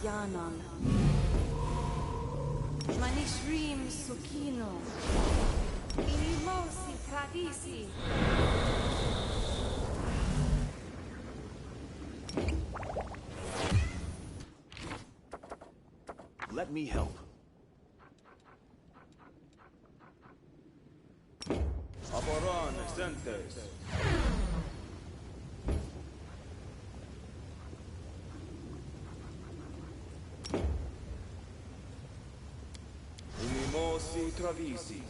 Yanon. Manishrim Sukino. Inimosi Tradisi. Let me help. Aboran Sentes. Unimosi Travisi.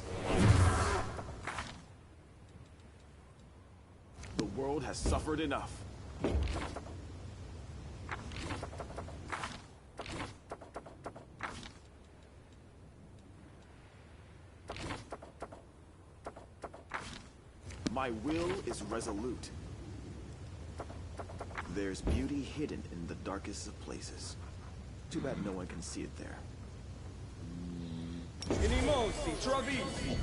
The world has suffered enough. My will is resolute. There's beauty hidden in the darkest of places. Too bad no one can see it there. Unimosi Travisi.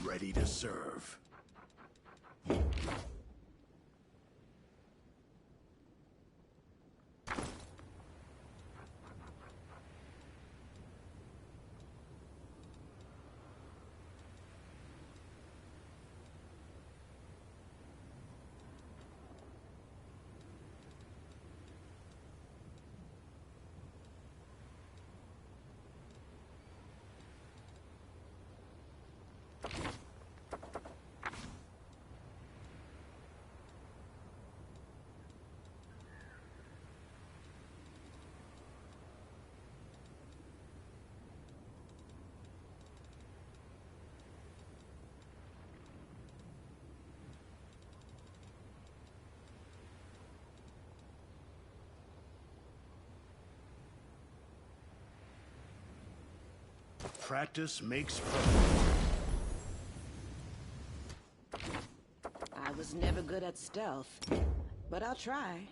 Ready to serve. Practice makes perfect. I was never good at stealth, but I'll try.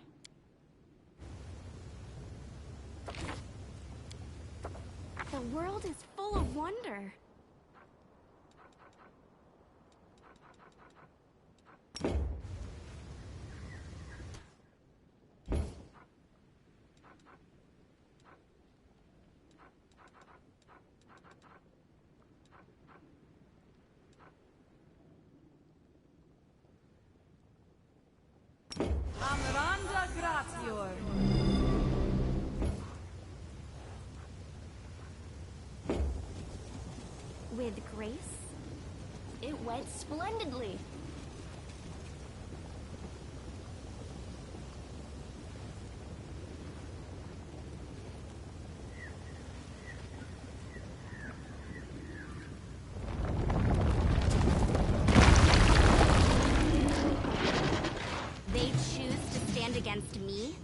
The world is full of wonder. Amranda Gratior. With grace, it went splendidly. They choose to stand against me?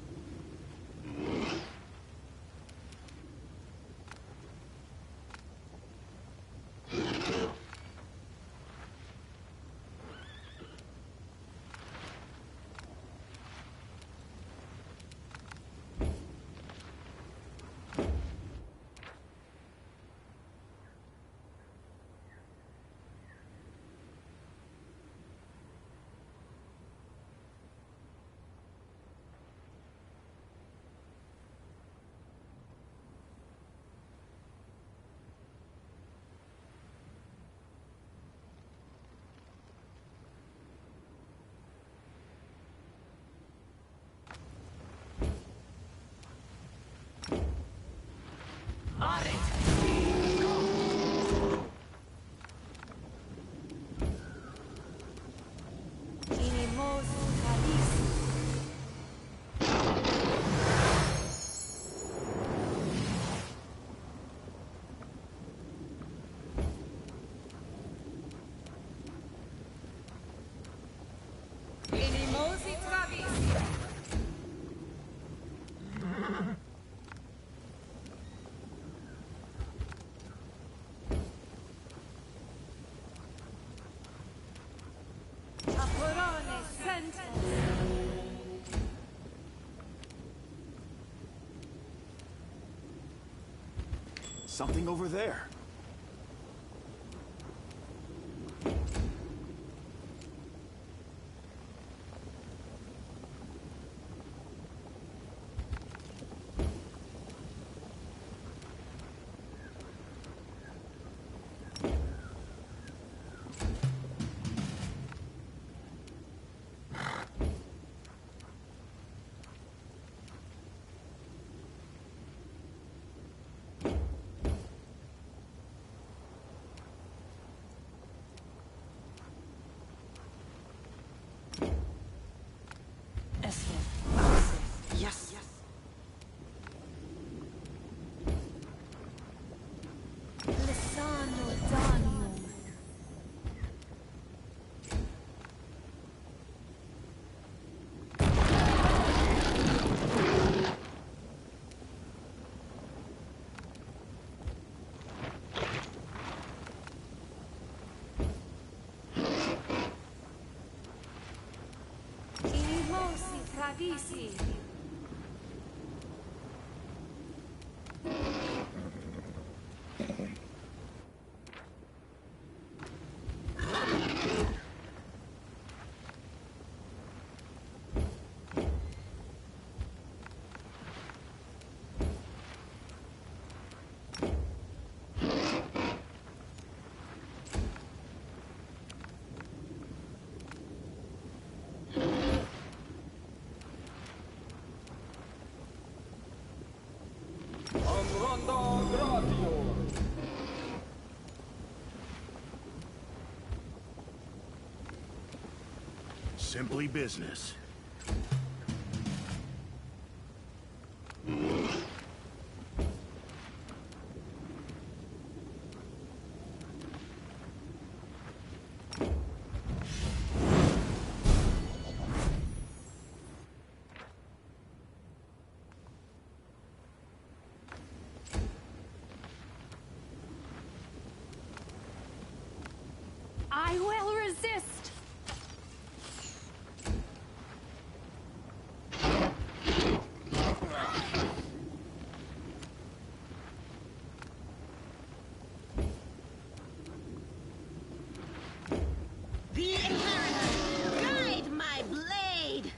something over there. Yes. Lisano Danium. Inimosi Tradisi. Amranda Gratio. Simply business. I will resist. The inheritor! Guide my blade!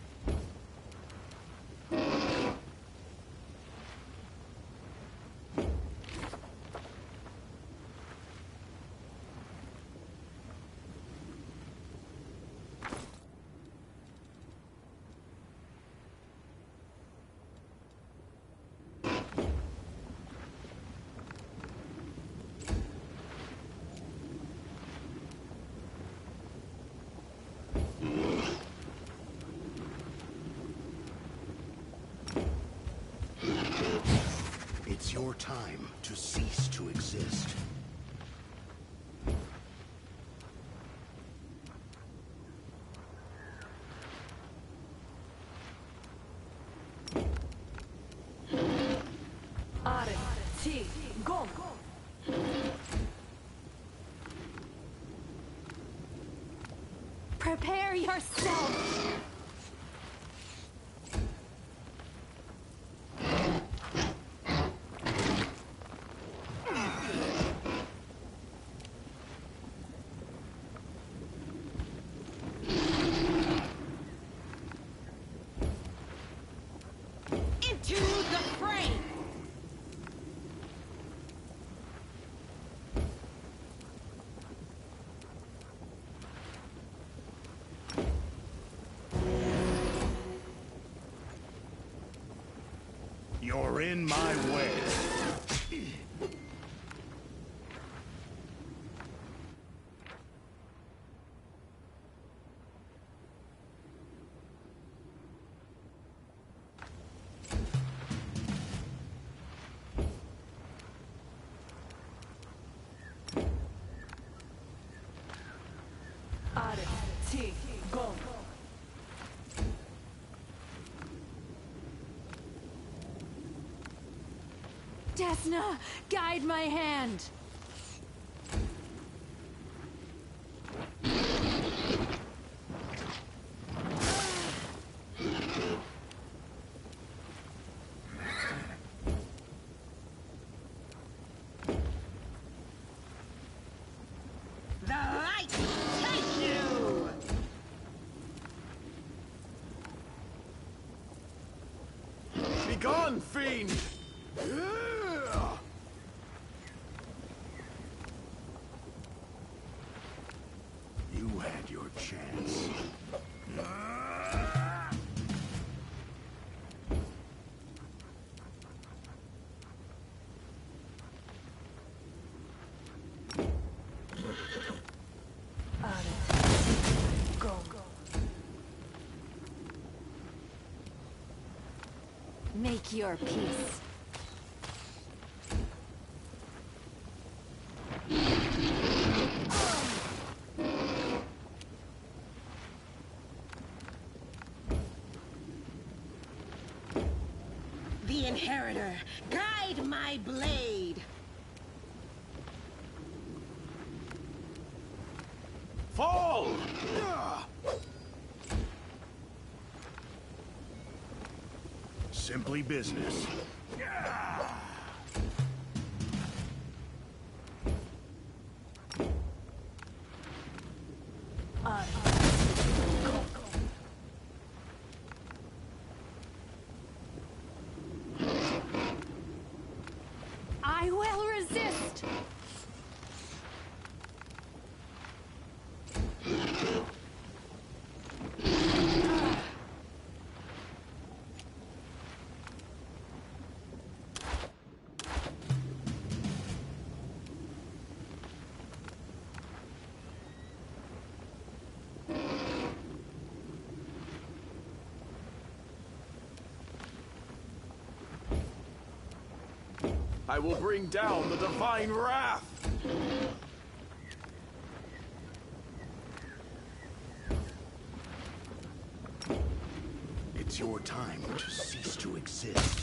It's your time to cease to exist. Are Ti Gom. Prepare yourself. Into the fray! You're in my way. Are Ti Gom. Desna, guide my hand. gone, fiend! You had your chance. Go. Make your peace. The Inheritor, guide my blade. Fall! Simply business. I will resist! I will bring down the divine wrath! It's your time to cease to exist.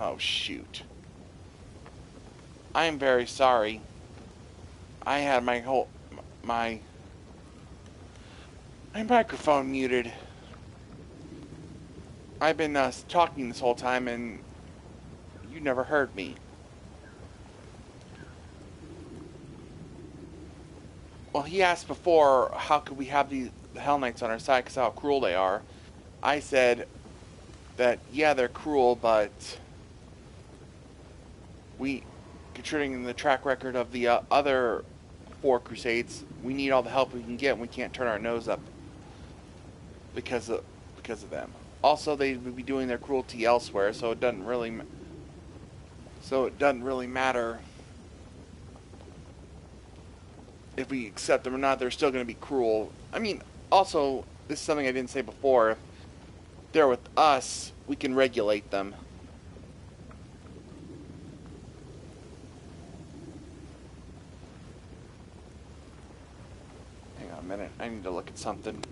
Oh, shoot. I am very sorry. I had my microphone muted. I've been talking this whole time and you never heard me. Well, he asked before, how could we have the Hell Knights on our side because how cruel they are. I said that, yeah, they're cruel, but considering the track record of the other 4 Crusades, we need all the help we can get, and we can't turn our nose up because of them. Also, they would be doing their cruelty elsewhere, so it doesn't really matter if we accept them or not. They're still going to be cruel. I mean, also, this is something I didn't say before. If they're with us, we can regulate them. Hang on a minute. I need to look at something.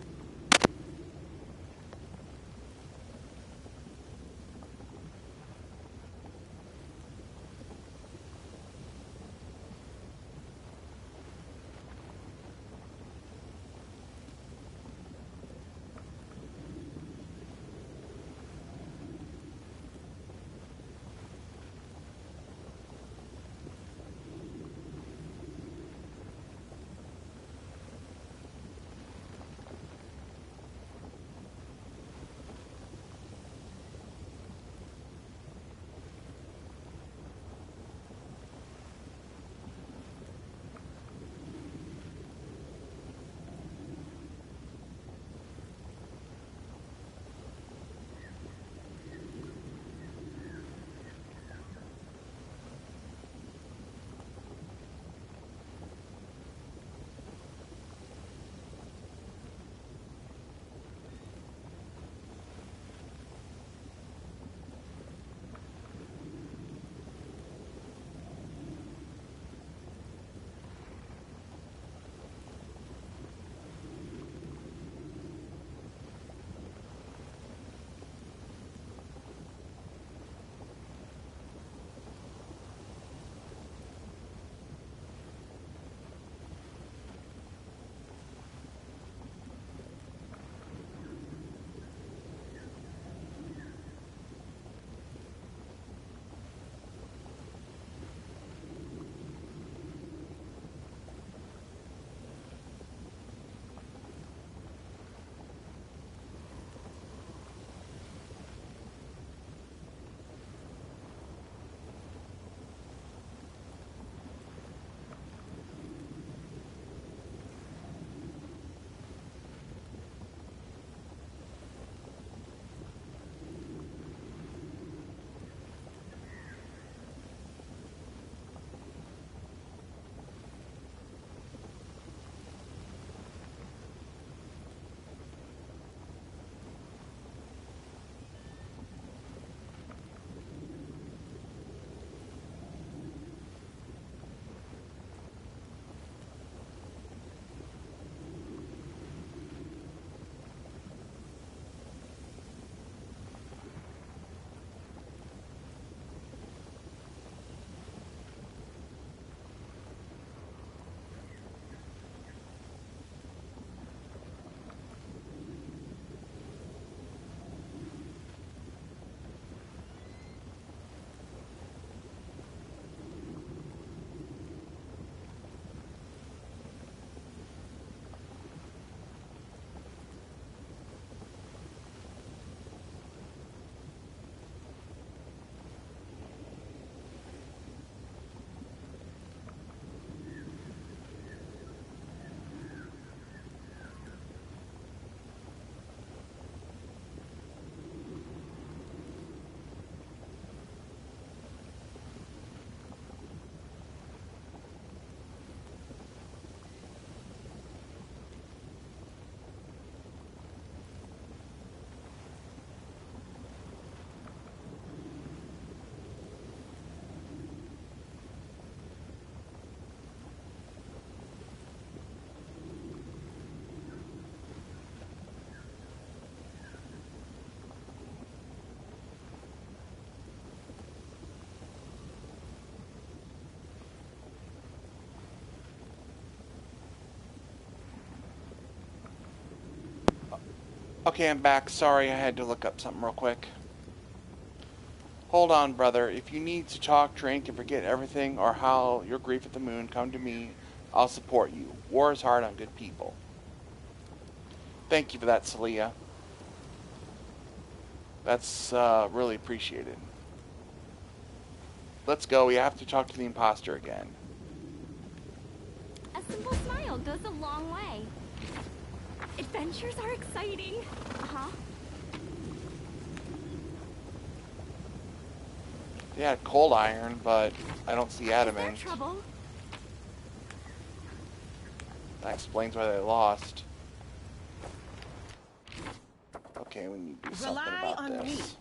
Okay, I'm back. Sorry, I had to look up something real quick. Hold on, brother. If you need to talk, drink, and forget everything or howl your grief at the moon, come to me. I'll support you. War is hard on good people. Thank you for that, Celia. That's really appreciated. Let's go. We have to talk to the imposter again. A simple smile goes a long way. Adventures are exciting. Uh-huh. They had cold iron, but I don't see Is there adamant. trouble? That explains why they lost. Okay, we need to do something Rely about on me. this.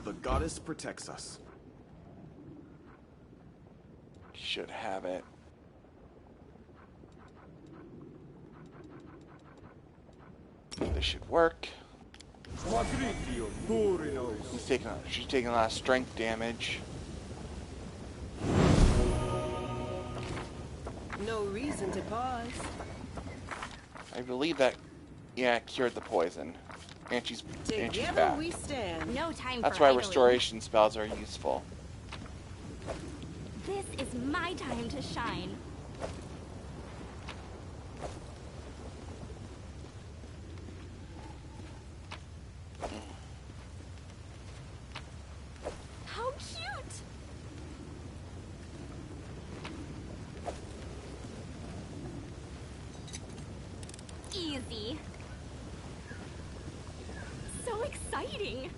The goddess protects us. Should have it. This should work. Magritio Turinos. She's taking a lot of strength damage. No reason to pause. I believe that, yeah, cured the poison. And she's Together back. we stand. No time That's for why idling. restoration spells are useful. This is my time to shine. How cute! Easy. So exciting!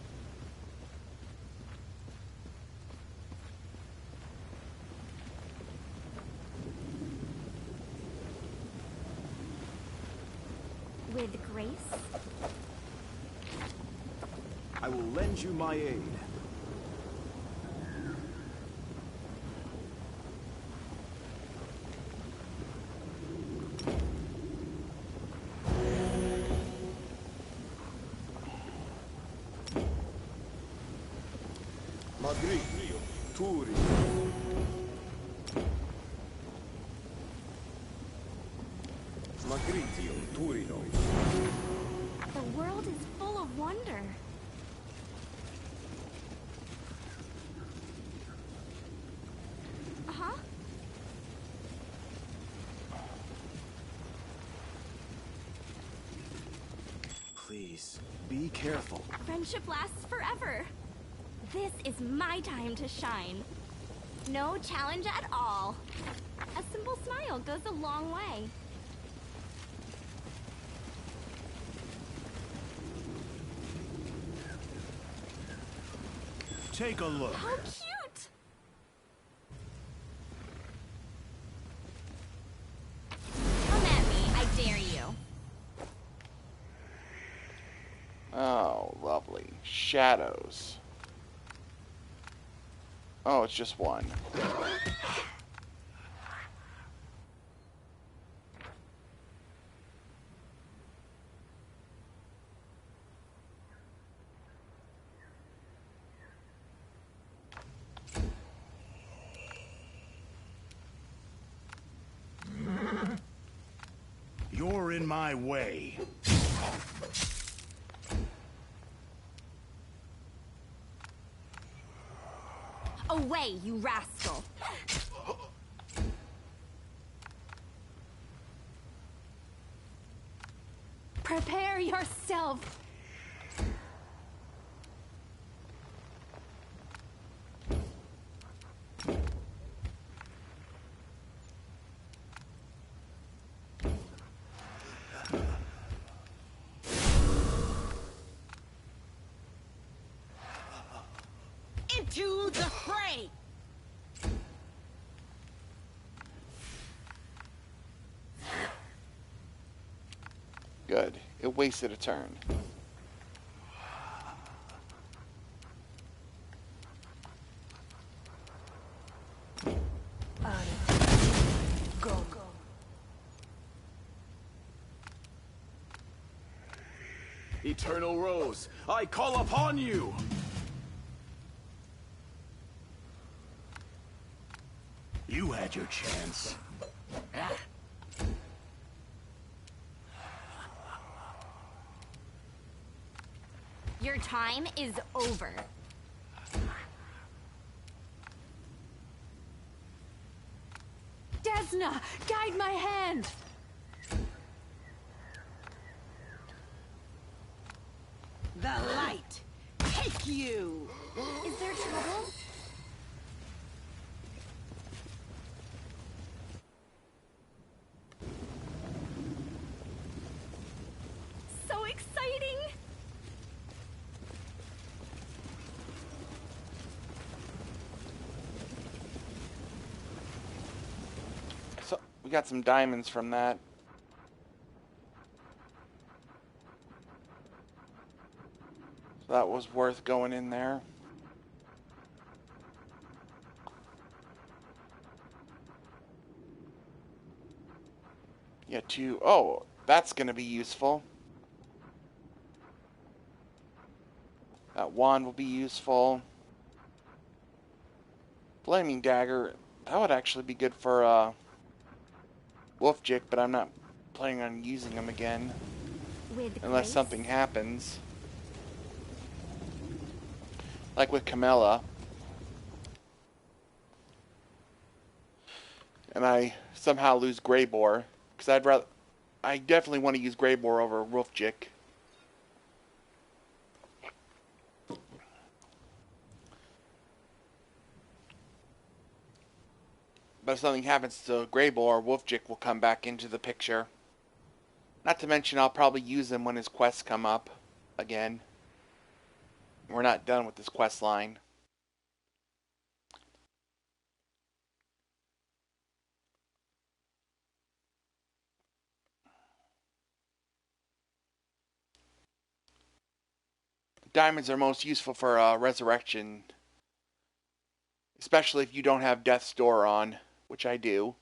With grace? I will lend you my aid. Magritio Turinos. Magritio Turinos. The world is full of wonder. Uh-huh. Please, be careful. Friendship lasts forever. This is my time to shine. No challenge at all. A simple smile goes a long way. Take a look. How cute! Come at me, I dare you. Oh, lovely. Shadows. Oh, it's just one. You're in my way. Away, you rascal! Prepare yourself. Into the fray! Good. It wasted a turn. Go. Eternal Rose, I call upon you! You had your chance. Your time is over. Desna, guide my hand! The light! Take you! Is there trouble? So exciting! So we got some diamonds from that. So that was worth going in there. Yeah, oh, that's gonna be useful. That wand will be useful. Flaming dagger, that would actually be good for Wolfjik, but I'm not planning on using them again With unless grace? something happens. Like with Camilla. And I somehow lose Greybore, because I definitely want to use Greybore over Wolfjik. But if something happens to Greybore, Wolfjik will come back into the picture. Not to mention, I'll probably use him when his quests come up again. We're not done with this quest line. Diamonds are most useful for resurrection, especially if you don't have Death's Door on, which I do.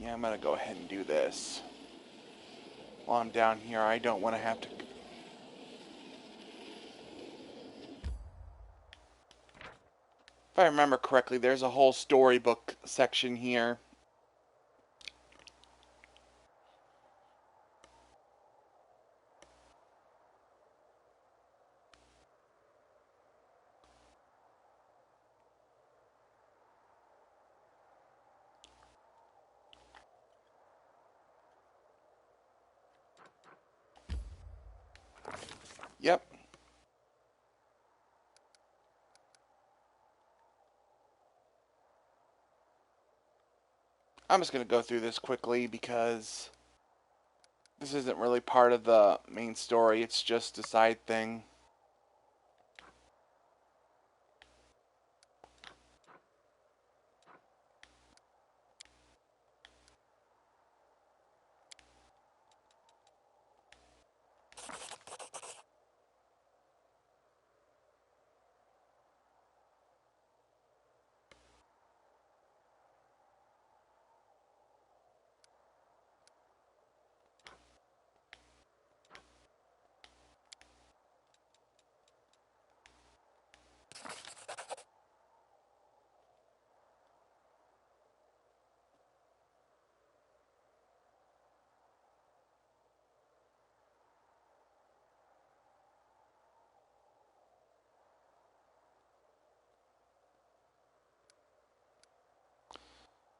Yeah, I'm going to go ahead and do this. While I'm down here, I don't want to have to... If I remember correctly, there's a whole storybook section here. Yep. I'm just going to go through this quickly because this isn't really part of the main story. It's just a side thing.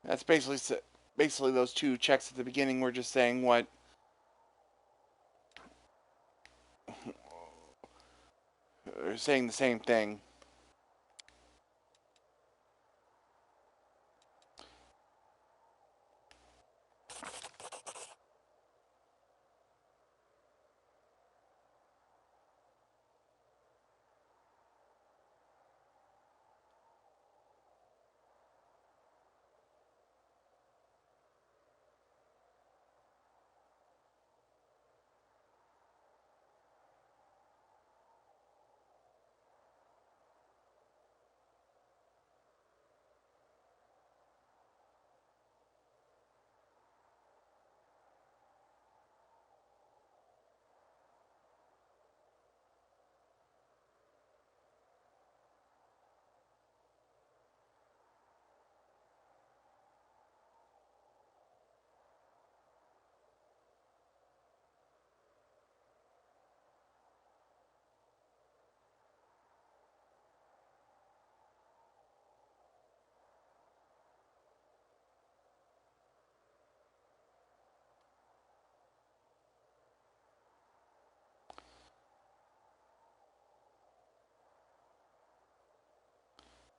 That's basically those two checks at the beginning were just saying what saying the same thing.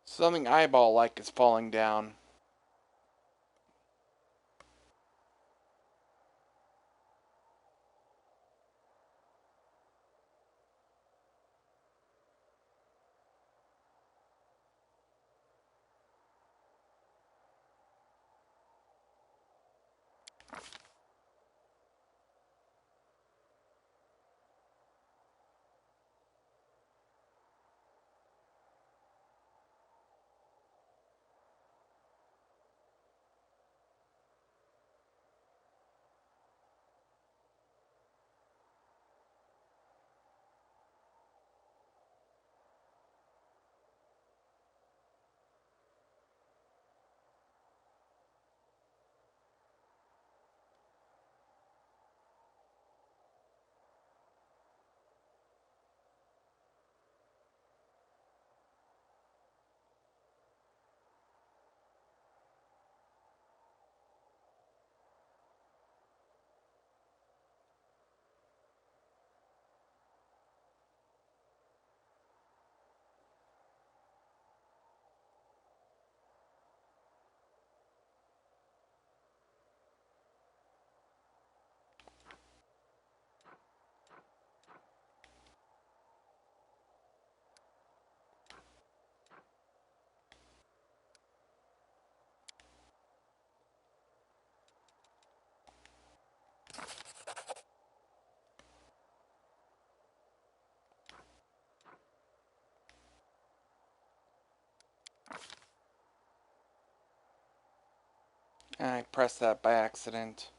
Something eyeball-like is falling down. And I pressed that by accident.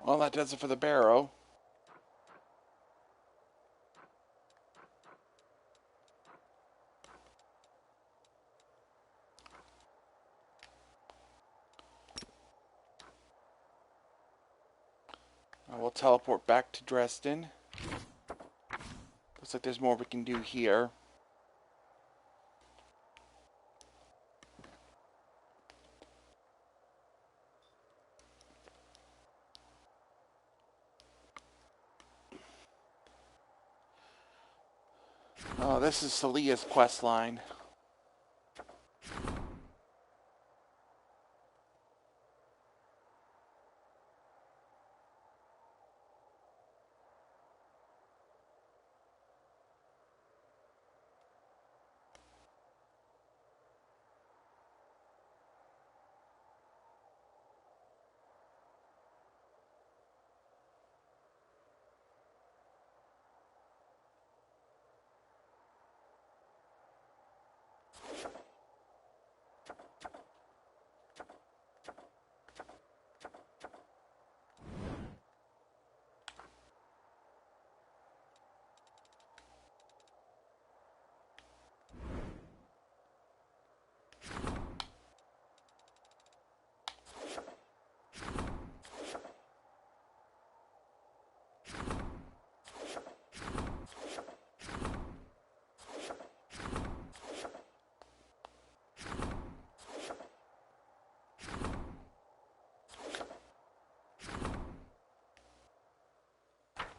Well, that does it for the barrow. I will teleport back to Dresden. Looks like there's more we can do here. Oh, this is Celia's quest line.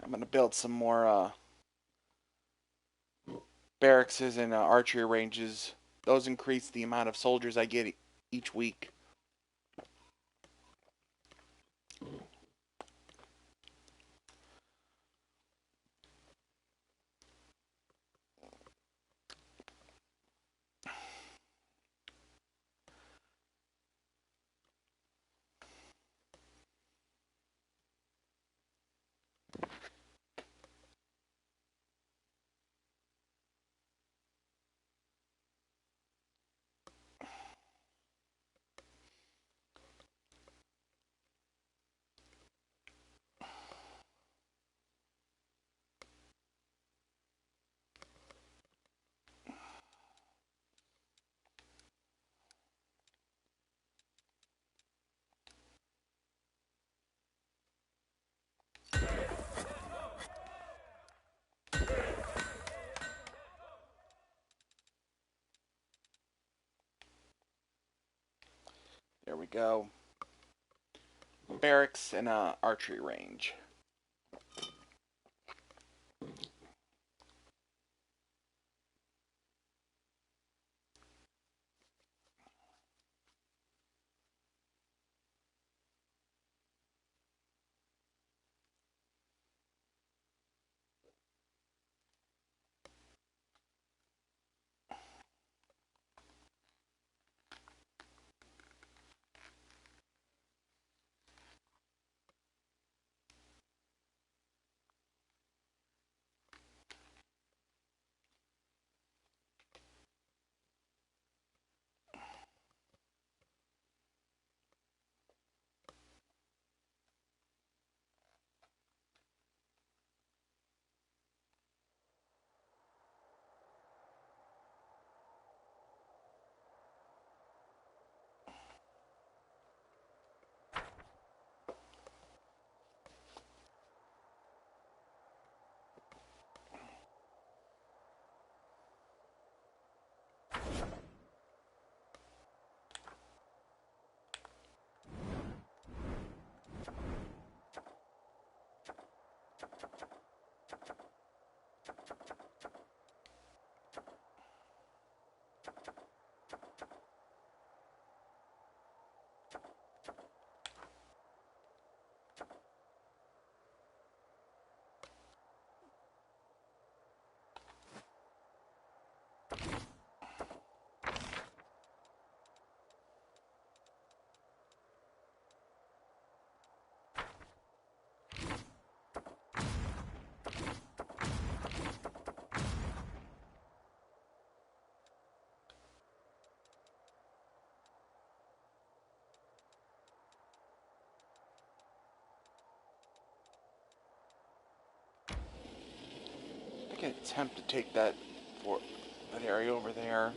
I'm going to build some more barracks and archery ranges. Those increase the amount of soldiers I get each week. There we go. Barracks and archery range. attempt to take that area over there.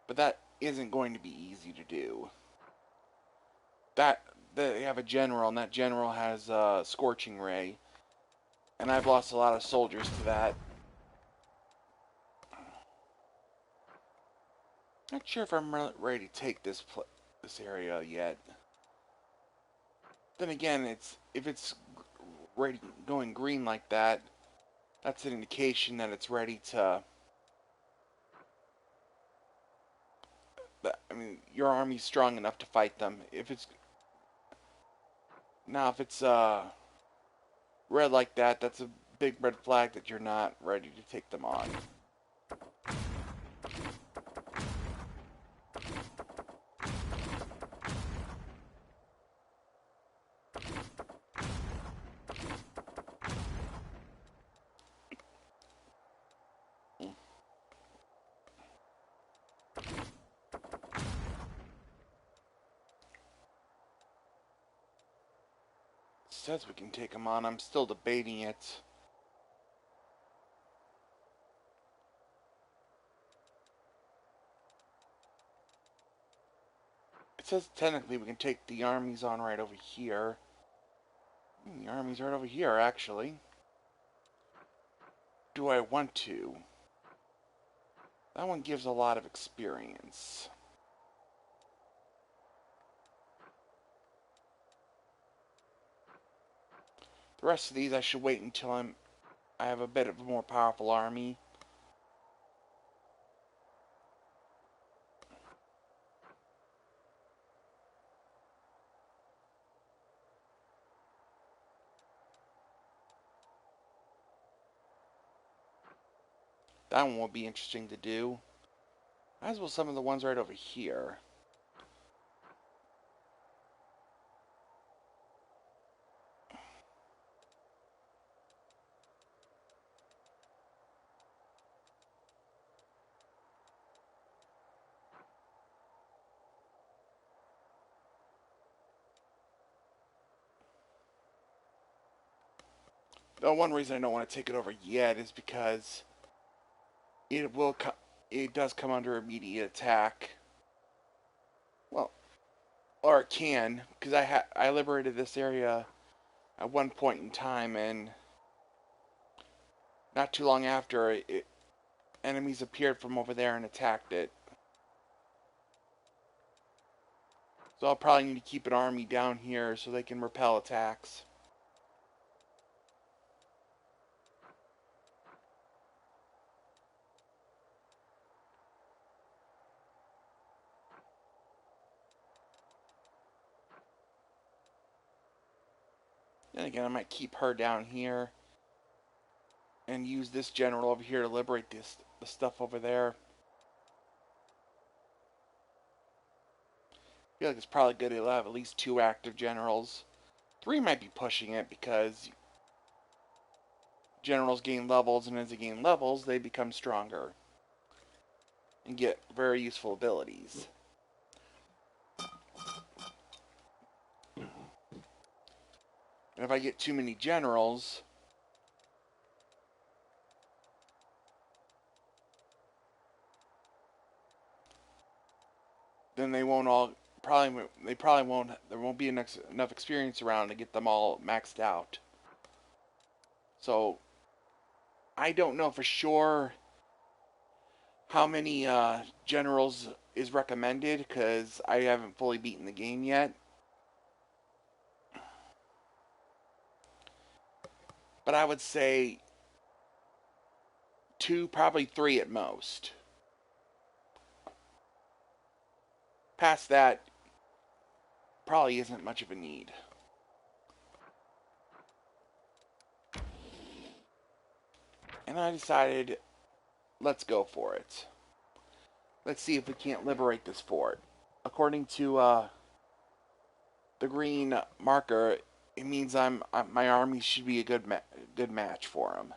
But that isn't going to be easy to do. They have a general, and that general has a scorching ray. And I've lost a lot of soldiers to that. Not sure if I'm ready to take this area yet. Then again, if it's ready, going green like that, that's an indication that it's ready to. I mean, your army's strong enough to fight them. If it's red like that, that's a big red flag that you're not ready to take them on. Says we can take them on. I'm still debating it. It says technically we can take the armies on right over here. The army's right over here, actually. Do I want to? That one gives a lot of experience. The rest of these I should wait until I have a bit of a more powerful army. That one will be interesting to do. As will some of the ones right over here. The one reason I don't want to take it over yet is because it does come under immediate attack. Well, or it can, because I liberated this area at one point in time, and not too long after, enemies appeared from over there and attacked it. So I'll probably need to keep an army down here so they can repel attacks. Then again, I might keep her down here and use this general over here to liberate the stuff over there. I feel like it's probably good to have at least 2 active generals. 3 might be pushing it because generals gain levels, and as they gain levels, they become stronger and get very useful abilities. And if I get too many generals, then they won't all there won't be enough experience around to get them all maxed out. So I don't know for sure how many generals is recommended because I haven't fully beaten the game yet. But I would say 2, probably 3 at most. Past that, probably isn't much of a need. And I decided, let's go for it. Let's see if we can't liberate this fort. According to the green marker, it means my army should be a good match for him.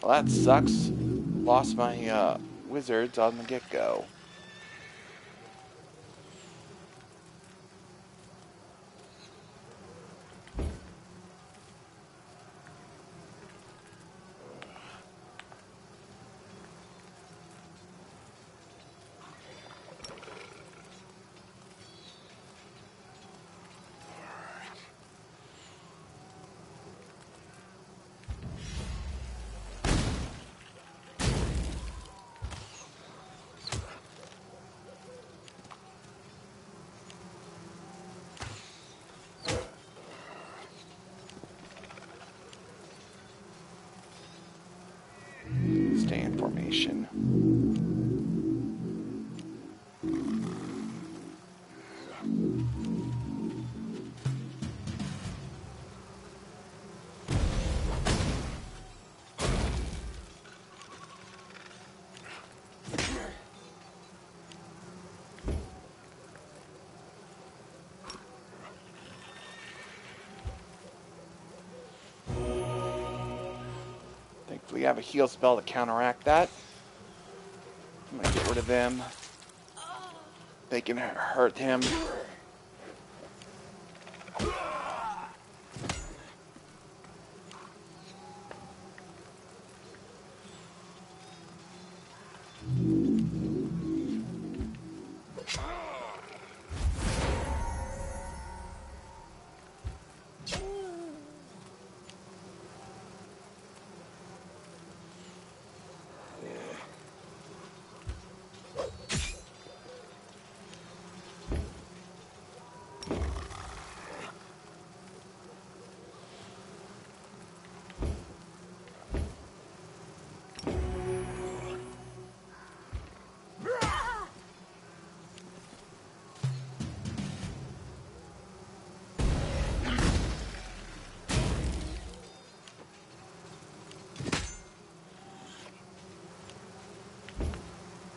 Well, that sucks. Lost my wizards on the get-go. Stay in formation. Thankfully, I have a heal spell to counteract that. I'm gonna get rid of them. They can hurt him.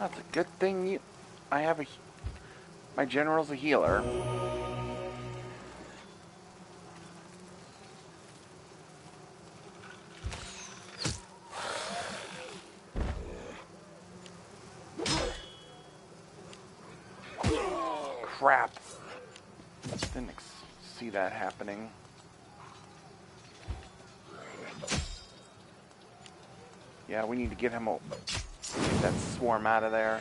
That's a good thing I have my general's a healer. Crap. Didn't see that happening. Yeah, we need to get him get that swarm out of there.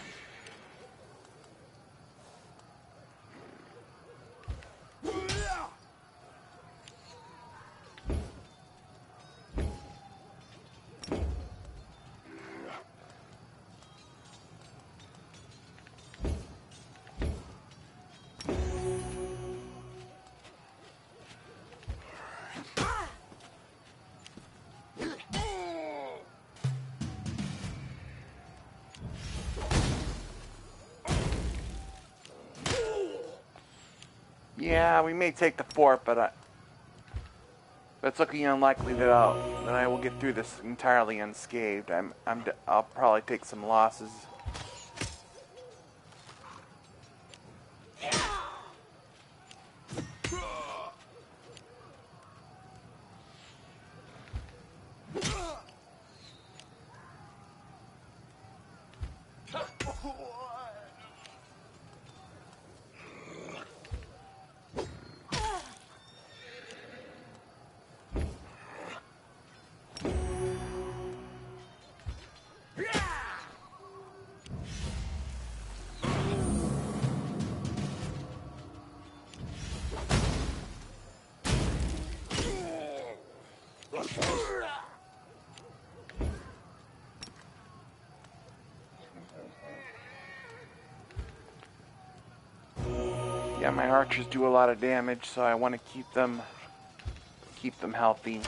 Yeah, we may take the fort, but it's looking unlikely that I will get through this entirely unscathed. I'll probably take some losses. Yeah, my archers do a lot of damage, so I want to keep them healthy.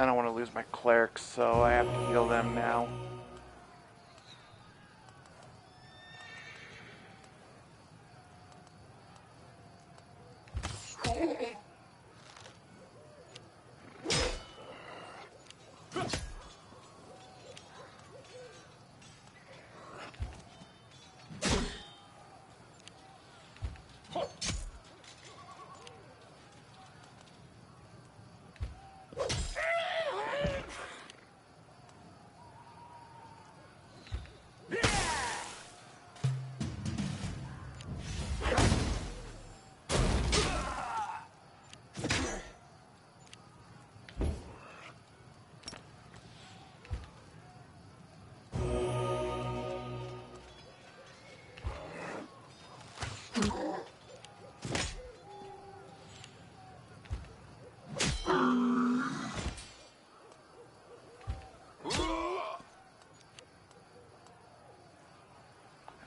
I don't want to lose my clerics, so I have to heal them now.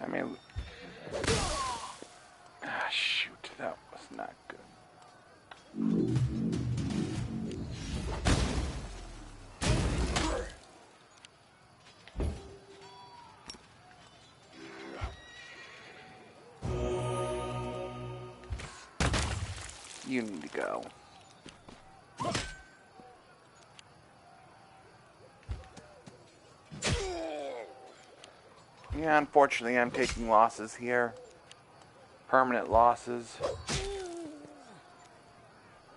I mean, shoot, that was not good. You need to go. Yeah, unfortunately, I'm taking losses here. Permanent losses.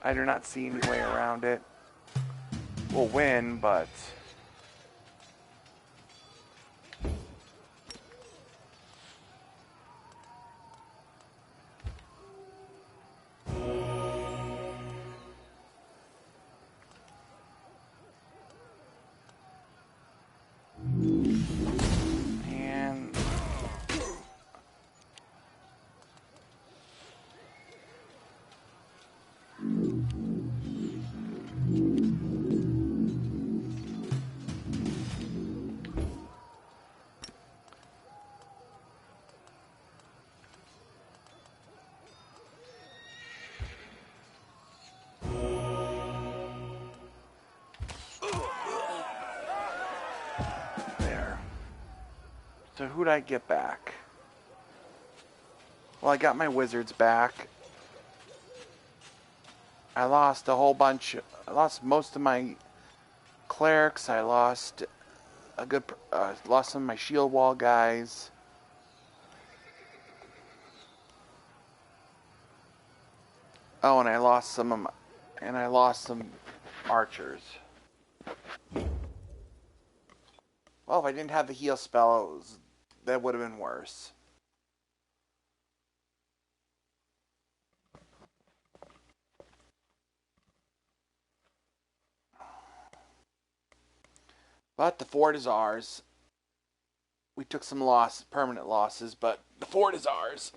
I do not see any way around it. We'll win, but... And... there. So who'd I get back? Well, I got my wizards back. I lost a whole bunch. I lost most of my clerics. I lost a good. Lost some of my shield wall guys. Oh, and I lost some of my, and I lost some archers. Well, if I didn't have the heal spell, that would have been worse. But the fort is ours. We took some permanent losses, but the fort is ours.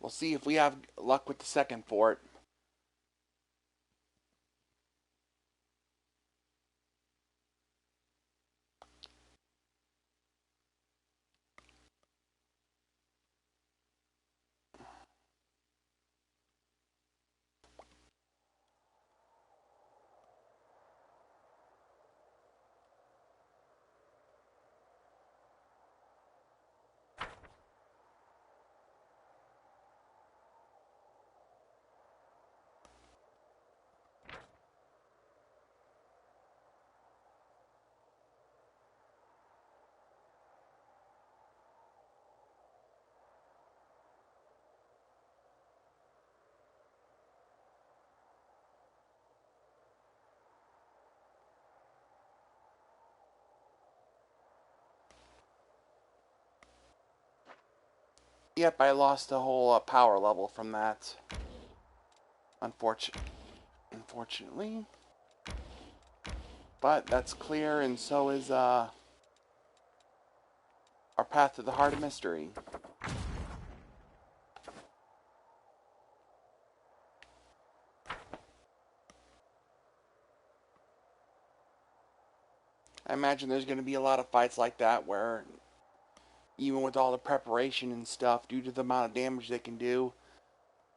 We'll see if we have luck with the second fort. Yep, I lost a whole power level from that. Unfortunately. But that's clear, and so is our path to the heart of mystery. I imagine there's going to be a lot of fights like that where, even with all the preparation and stuff, due to the amount of damage they can do,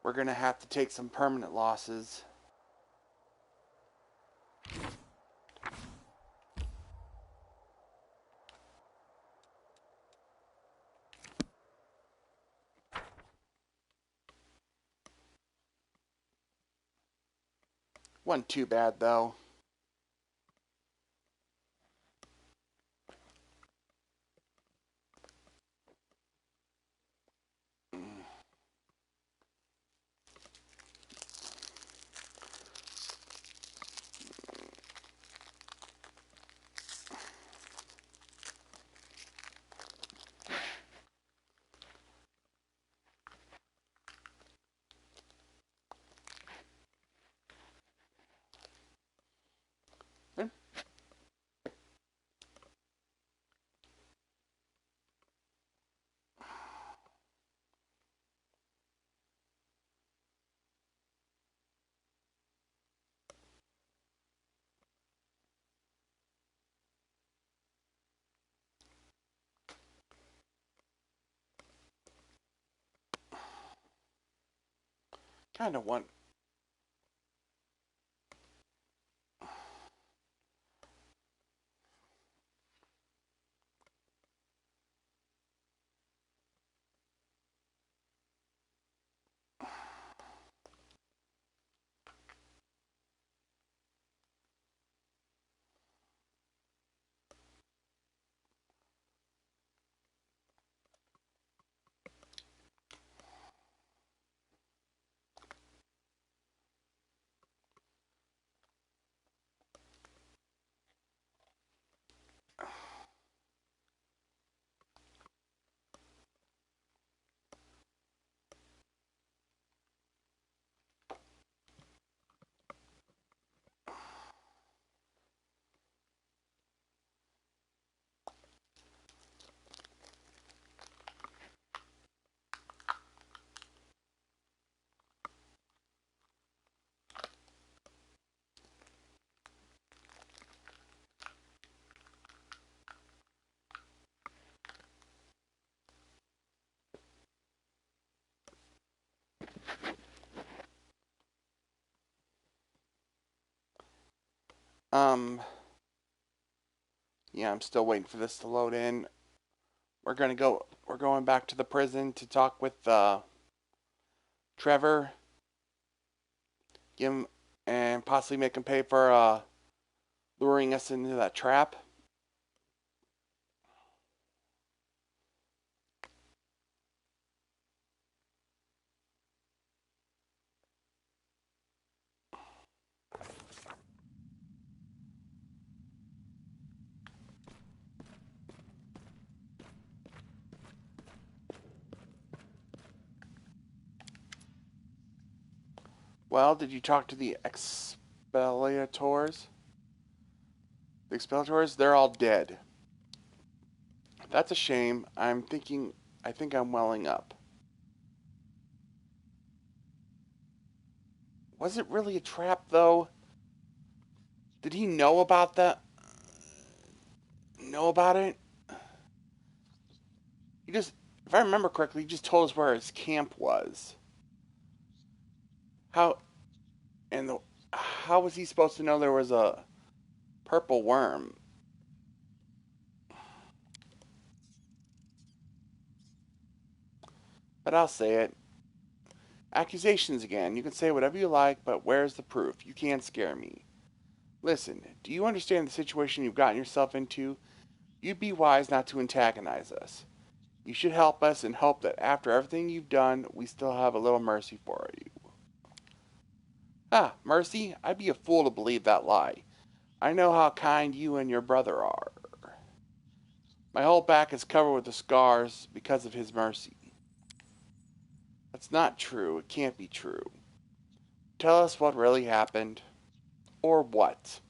we're going to have to take some permanent losses. Wasn't too bad, though. Kind of want. Yeah, I'm still waiting for this to load in. We're going back to the prison to talk with Trevor. Give him, and possibly make him pay for luring us into that trap. Well, did you talk to the expellators? The expellators, they're all dead. That's a shame. I think I'm welling up. Was it really a trap, though? Did he know about that? Know about it? He just, if I remember correctly, he just told us where his camp was. How, how was he supposed to know there was a purple worm? But I'll say it. Accusations again. You can say whatever you like, but where's the proof? You can't scare me. Listen, do you understand the situation you've gotten yourself into? You'd be wise not to antagonize us. You should help us and hope that after everything you've done, we still have a little mercy for you. Ah, mercy? I'd be a fool to believe that lie. I know how kind you and your brother are. My whole back is covered with the scars because of his mercy. That's not true. It can't be true. Tell us what really happened. Or what?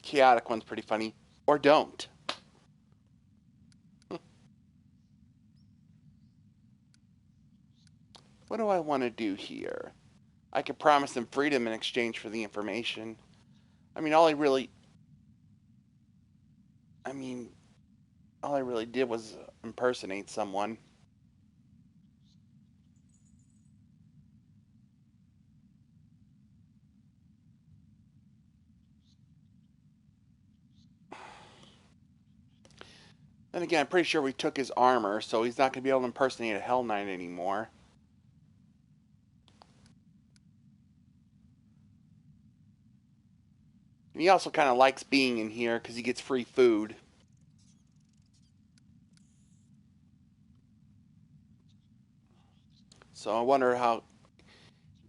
The chaotic one's pretty funny. Or don't. What do I want to do here? I could promise them freedom in exchange for the information. I mean, all I really did was impersonate someone. Then again, I'm pretty sure we took his armor, so he's not going to be able to impersonate a Hell Knight anymore. And he also kind of likes being in here because he gets free food. So I wonder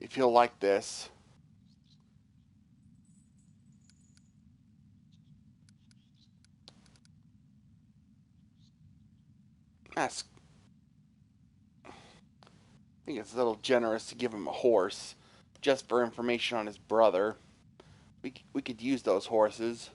if he'll like this. That's, I think it's a little generous to give him a horse just for information on his brother. We could use those horses.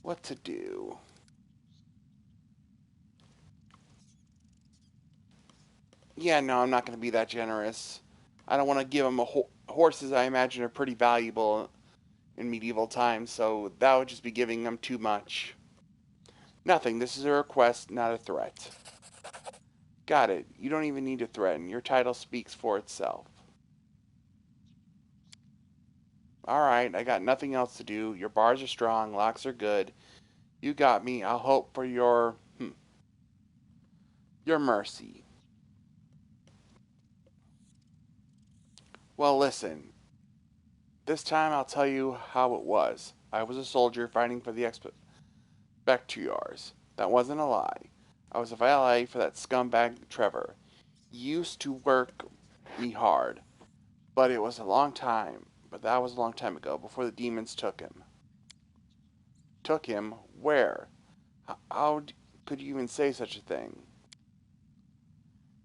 What to do? Yeah, no, I'm not going to be that generous. I don't want to give him horses. I imagine are pretty valuable in medieval times, so that would just be giving them too much. Nothing. This is a request, not a threat. Got it. You don't even need to threaten. Your title speaks for itself. Alright, I got nothing else to do. Your bars are strong, locks are good. You got me. I'll hope for your mercy. Well, listen. This time I'll tell you how it was. I was a soldier fighting for the Expectriars. That wasn't a lie. I was a valet for that scumbag Trevor. He used to work me hard. But it was a long time. But that was a long time ago, before the demons took him. Took him? Where? How could you even say such a thing?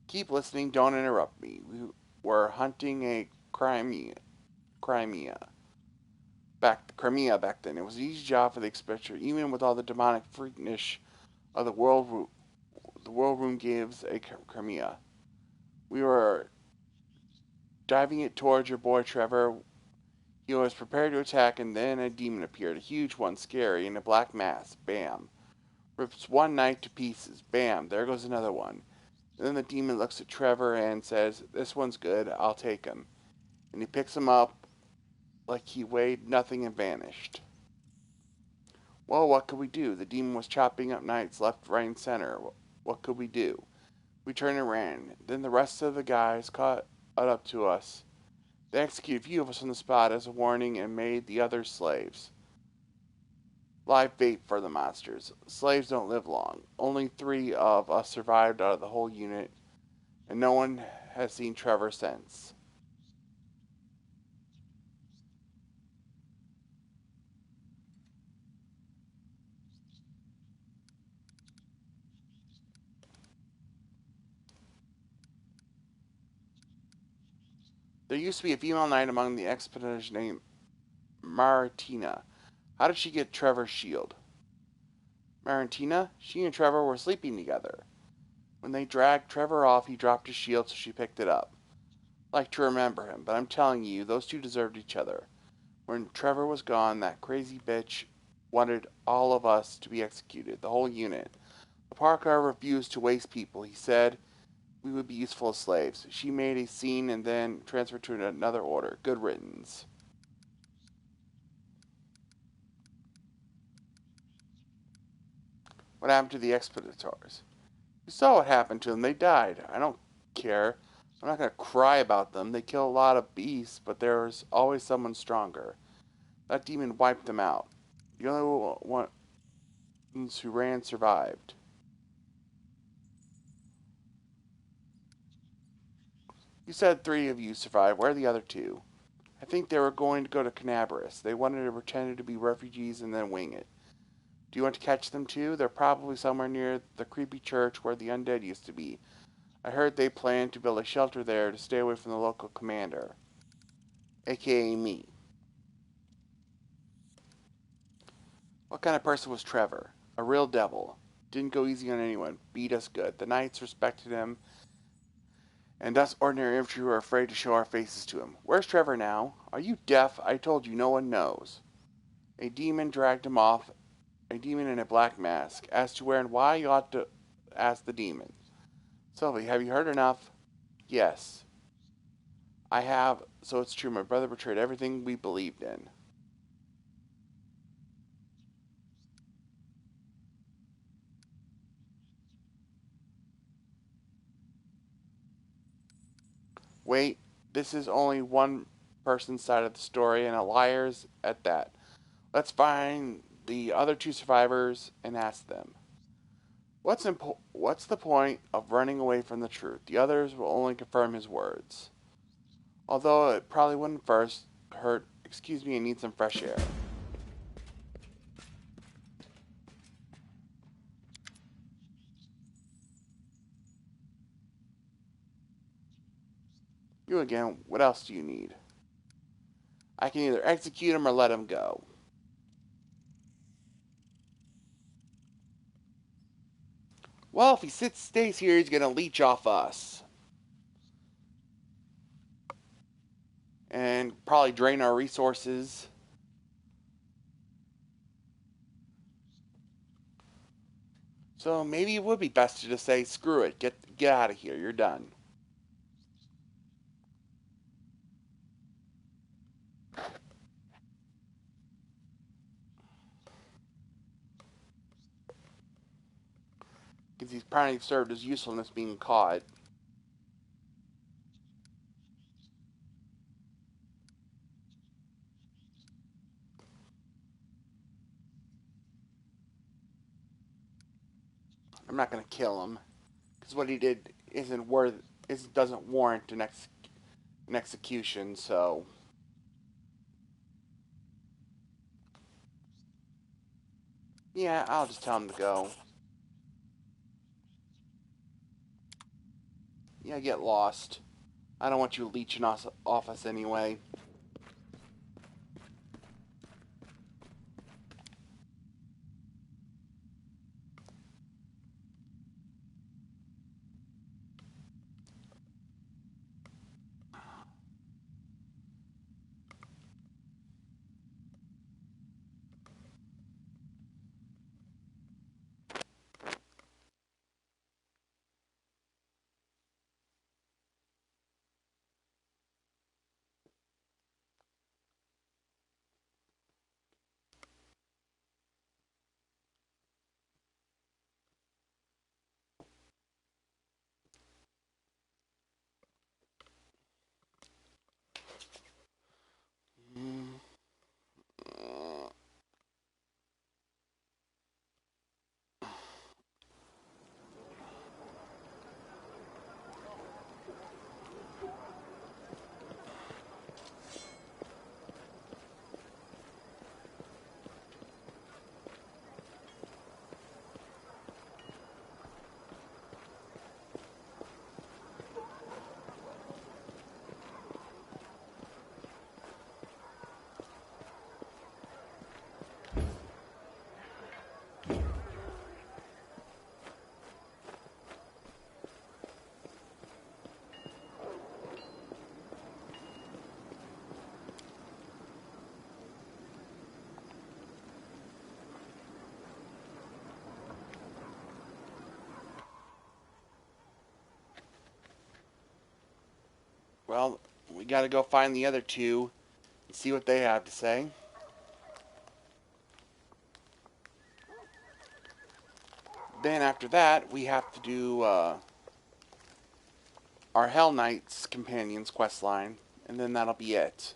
Keep listening, don't interrupt me. We were hunting a Crimea back then. It was an easy job for the Expector, even with all the demonic freaknish of the world room gives a Crimea. We were diving it towards your boy Trevor. He was prepared to attack, and then a demon appeared, a huge one, scary, in a black mask. Bam. Rips one knight to pieces. Bam. There goes another one. And then the demon looks at Trevor and says, "This one's good. I'll take him." And he picks him up like he weighed nothing and vanished. Well, what could we do? The demon was chopping up knights left, right, and center. What could we do? We turned and ran. Then the rest of the guys caught up to us. They executed a few of us on the spot as a warning and made the others slaves. Live bait for the monsters. Slaves don't live long. Only 3 of us survived out of the whole unit, and no one has seen Trevor since. There used to be a female knight among the expeditors named Maritina. How did she get Trevor's shield? Maritina? She and Trevor were sleeping together. When they dragged Trevor off, he dropped his shield, so she picked it up. Like to remember him, but I'm telling you, those two deserved each other. When Trevor was gone, that crazy bitch wanted all of us to be executed, the whole unit. The Parker refused to waste people. He said we would be useful as slaves. She made a scene and then transferred to another order. Good riddance. What happened to the expeditors? You saw what happened to them. They died. I don't care. I'm not going to cry about them. They kill a lot of beasts, but there's always someone stronger. That demon wiped them out. The only ones who ran survived. You said 3 of you survived. Where are the other 2? I think they were going to go to Canaveras. They wanted to pretend to be refugees and then wing it. Do you want to catch them too? They're probably somewhere near the creepy church where the undead used to be. I heard they plan to build a shelter there to stay away from the local commander, aka me. What kind of person was Trevor? A real devil. Didn't go easy on anyone. Beat us good. The knights respected him, and us ordinary infantry were afraid to show our faces to him. Where's Trevor now? Are you deaf? I told you no one knows. A demon dragged him off. A demon in a black mask. As to where and why, you ought to ask the demon. Sylvie, have you heard enough? Yes. I have, so it's true. My brother betrayed everything we believed in. Wait, this is only one person's side of the story, and a liar's at that. Let's find the other 2 survivors and ask them. What's the point of running away from the truth? The others will only confirm his words. Although it probably wouldn't first hurt. Excuse me, I need some fresh air. You again, what else do you need? I can either execute him or let him go. Well, if he stays here, he's gonna leech off us. And probably drain our resources. So maybe it would be best to just say, screw it, get out of here, you're done. Because he's probably served his usefulness being caught. I'm not going to kill him. Because what he did doesn't warrant an execution, so... Yeah, I'll just tell him to go. Yeah, get lost. I don't want you leeching off us anyway. Well, we gotta go find the other 2 and see what they have to say. Then after that, we have to do our Hell Knights Companions quest line, and then that'll be it.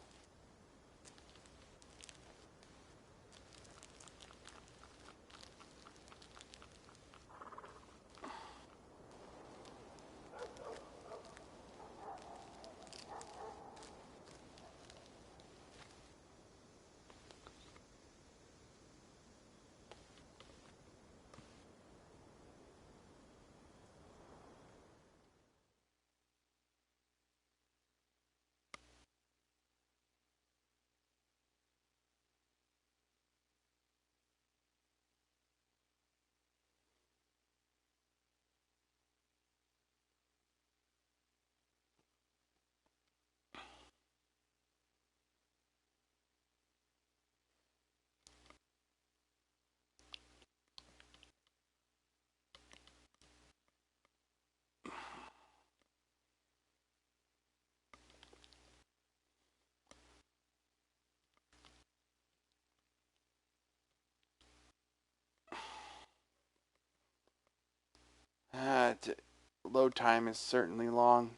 load time is certainly long.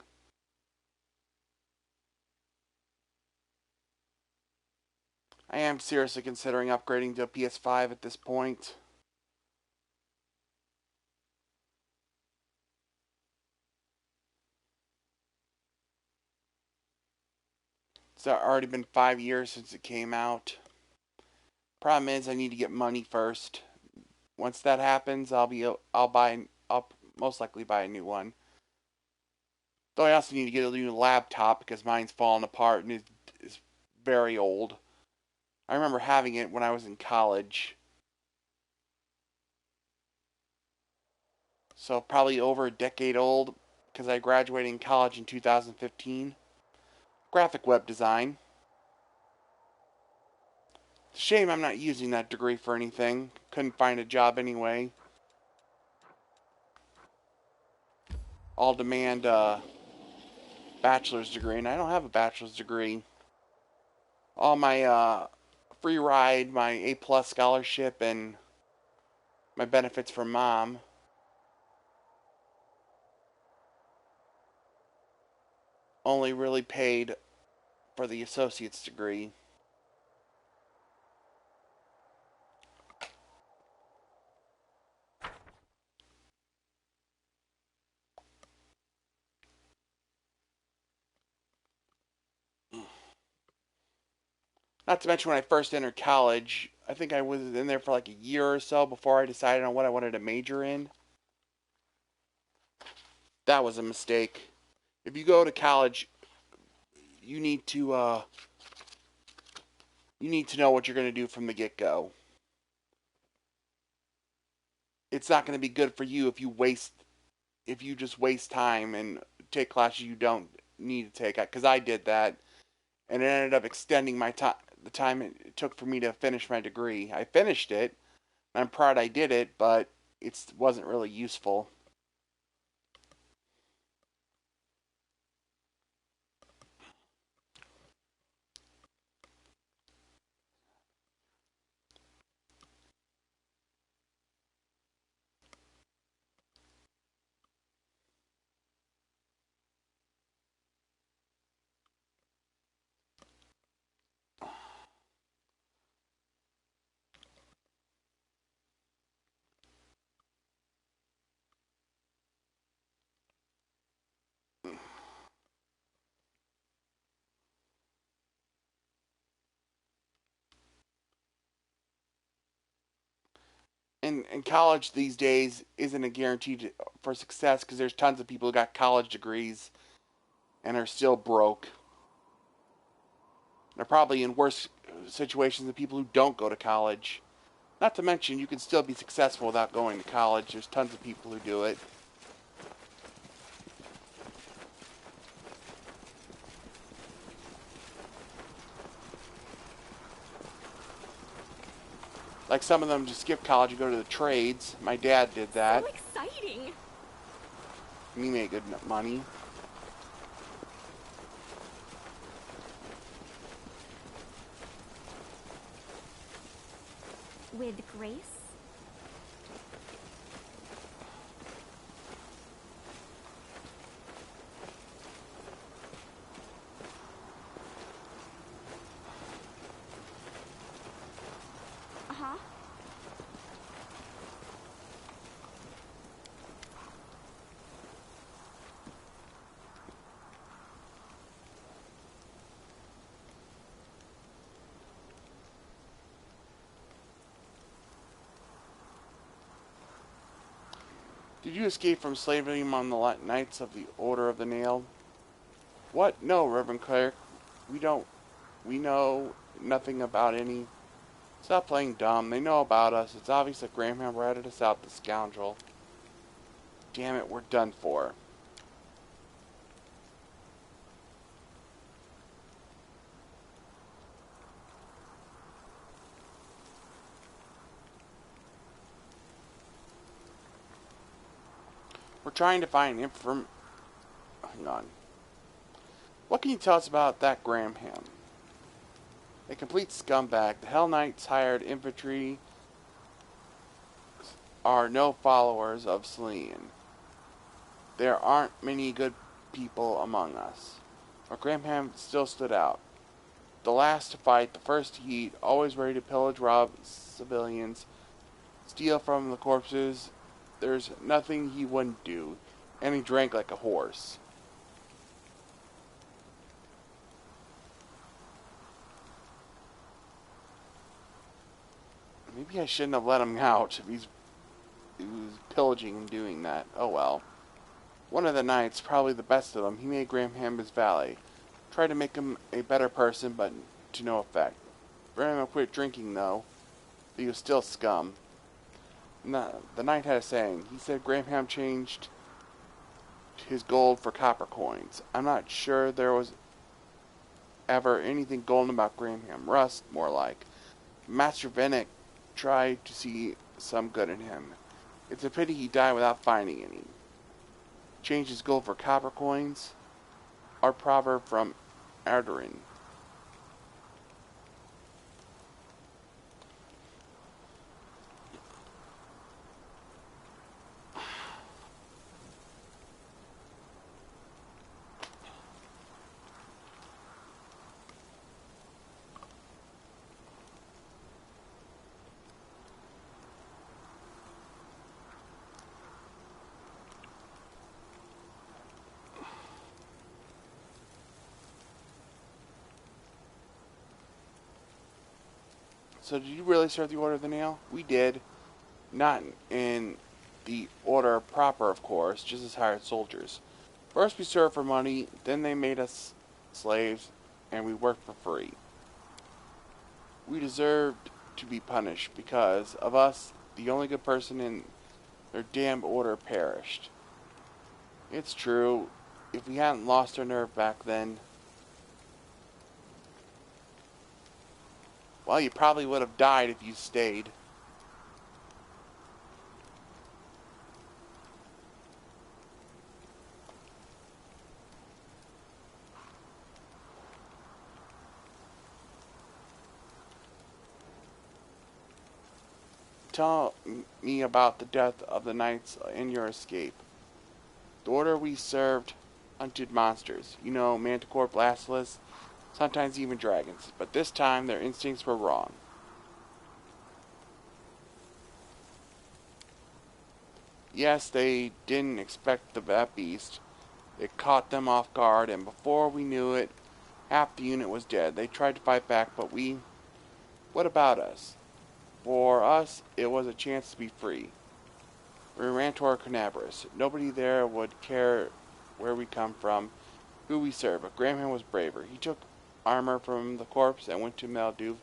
I am seriously considering upgrading to a PS5 at this point. It's already been 5 years since it came out. Problem is, I need to get money first. Once that happens, I'll most likely buy a new one. Though I also need to get a new laptop because mine's falling apart and is very old. I remember having it when I was in college. So probably over a decade old because I graduated in college in 2015. Graphic web design. It's a shame I'm not using that degree for anything. Couldn't find a job anyway. All demand a bachelor's degree, and I don't have a bachelor's degree. All my free ride, my A+ scholarship, and my benefits from mom only really paid for the associate's degree. Not to mention when I first entered college, I think I was in there for like a year or so before I decided on what I wanted to major in. That was a mistake. If you go to college, you need to know what you're going to do from the get-go. It's not going to be good for you if you just waste time and take classes you don't need to take. Because I did that, and it ended up extending the time it took for me to finish my degree. I finished it. I'm proud I did it, but it wasn't really useful. And college these days isn't a guarantee for success because there's tons of people who got college degrees and are still broke. They're probably in worse situations than people who don't go to college. Not to mention, you can still be successful without going to college. There's tons of people who do it. Like some of them just skip college and go to the trades. My dad did that. So exciting! And he made good money. With grace? Uh-huh. Did you escape from slavery among the Knights of the Order of the Nail? What? No, Reverend Cleric. We know nothing about any. Stop playing dumb. They know about us. It's obvious that Graham ratted us out, the scoundrel. Damn it, we're done for. We're trying to find Hang on. What can you tell us about that Graham? A complete scumbag. The Hell Knights hired infantry are no followers of Selene. There aren't many good people among us. But Graham still stood out. The last to fight, the first to eat, always ready to pillage, rob civilians, steal from the corpses. There's nothing he wouldn't do, and he drank like a horse. Maybe I shouldn't have let him out if he was pillaging and doing that. Oh well. One of the knights, probably the best of them, he made Graham his valet. Tried to make him a better person, but to no effect. Graham quit drinking, though. But he was still scum. The knight had a saying. He said Graham changed his gold for copper coins. I'm not sure there was ever anything golden about Graham. Rust, more like. Master Vennick tried to see some good in him. It's a pity he died without finding any. Changed his gold for copper coins. Our proverb from Ardarin. So did you really serve the Order of the Nail? We did. Not in the order proper, of course, just as hired soldiers. First we served for money, then they made us slaves, and we worked for free. We deserved to be punished because of us, the only good person in their damned order perished. It's true. If we hadn't lost our nerve back then, well, you probably would have died if you stayed. Tell me about the death of the knights and your escape. The order we served hunted monsters. You know, manticore, blasphemous, sometimes even dragons. But this time, their instincts were wrong. Yes, they didn't expect that beast. It caught them off guard, and before we knew it, half the unit was dead. They tried to fight back, but we... What about us? For us, it was a chance to be free. We ran toward Carnaveras. Nobody there would care where we come from, who we serve, but Graham was braver. He took armor from the corpse and went to Malduve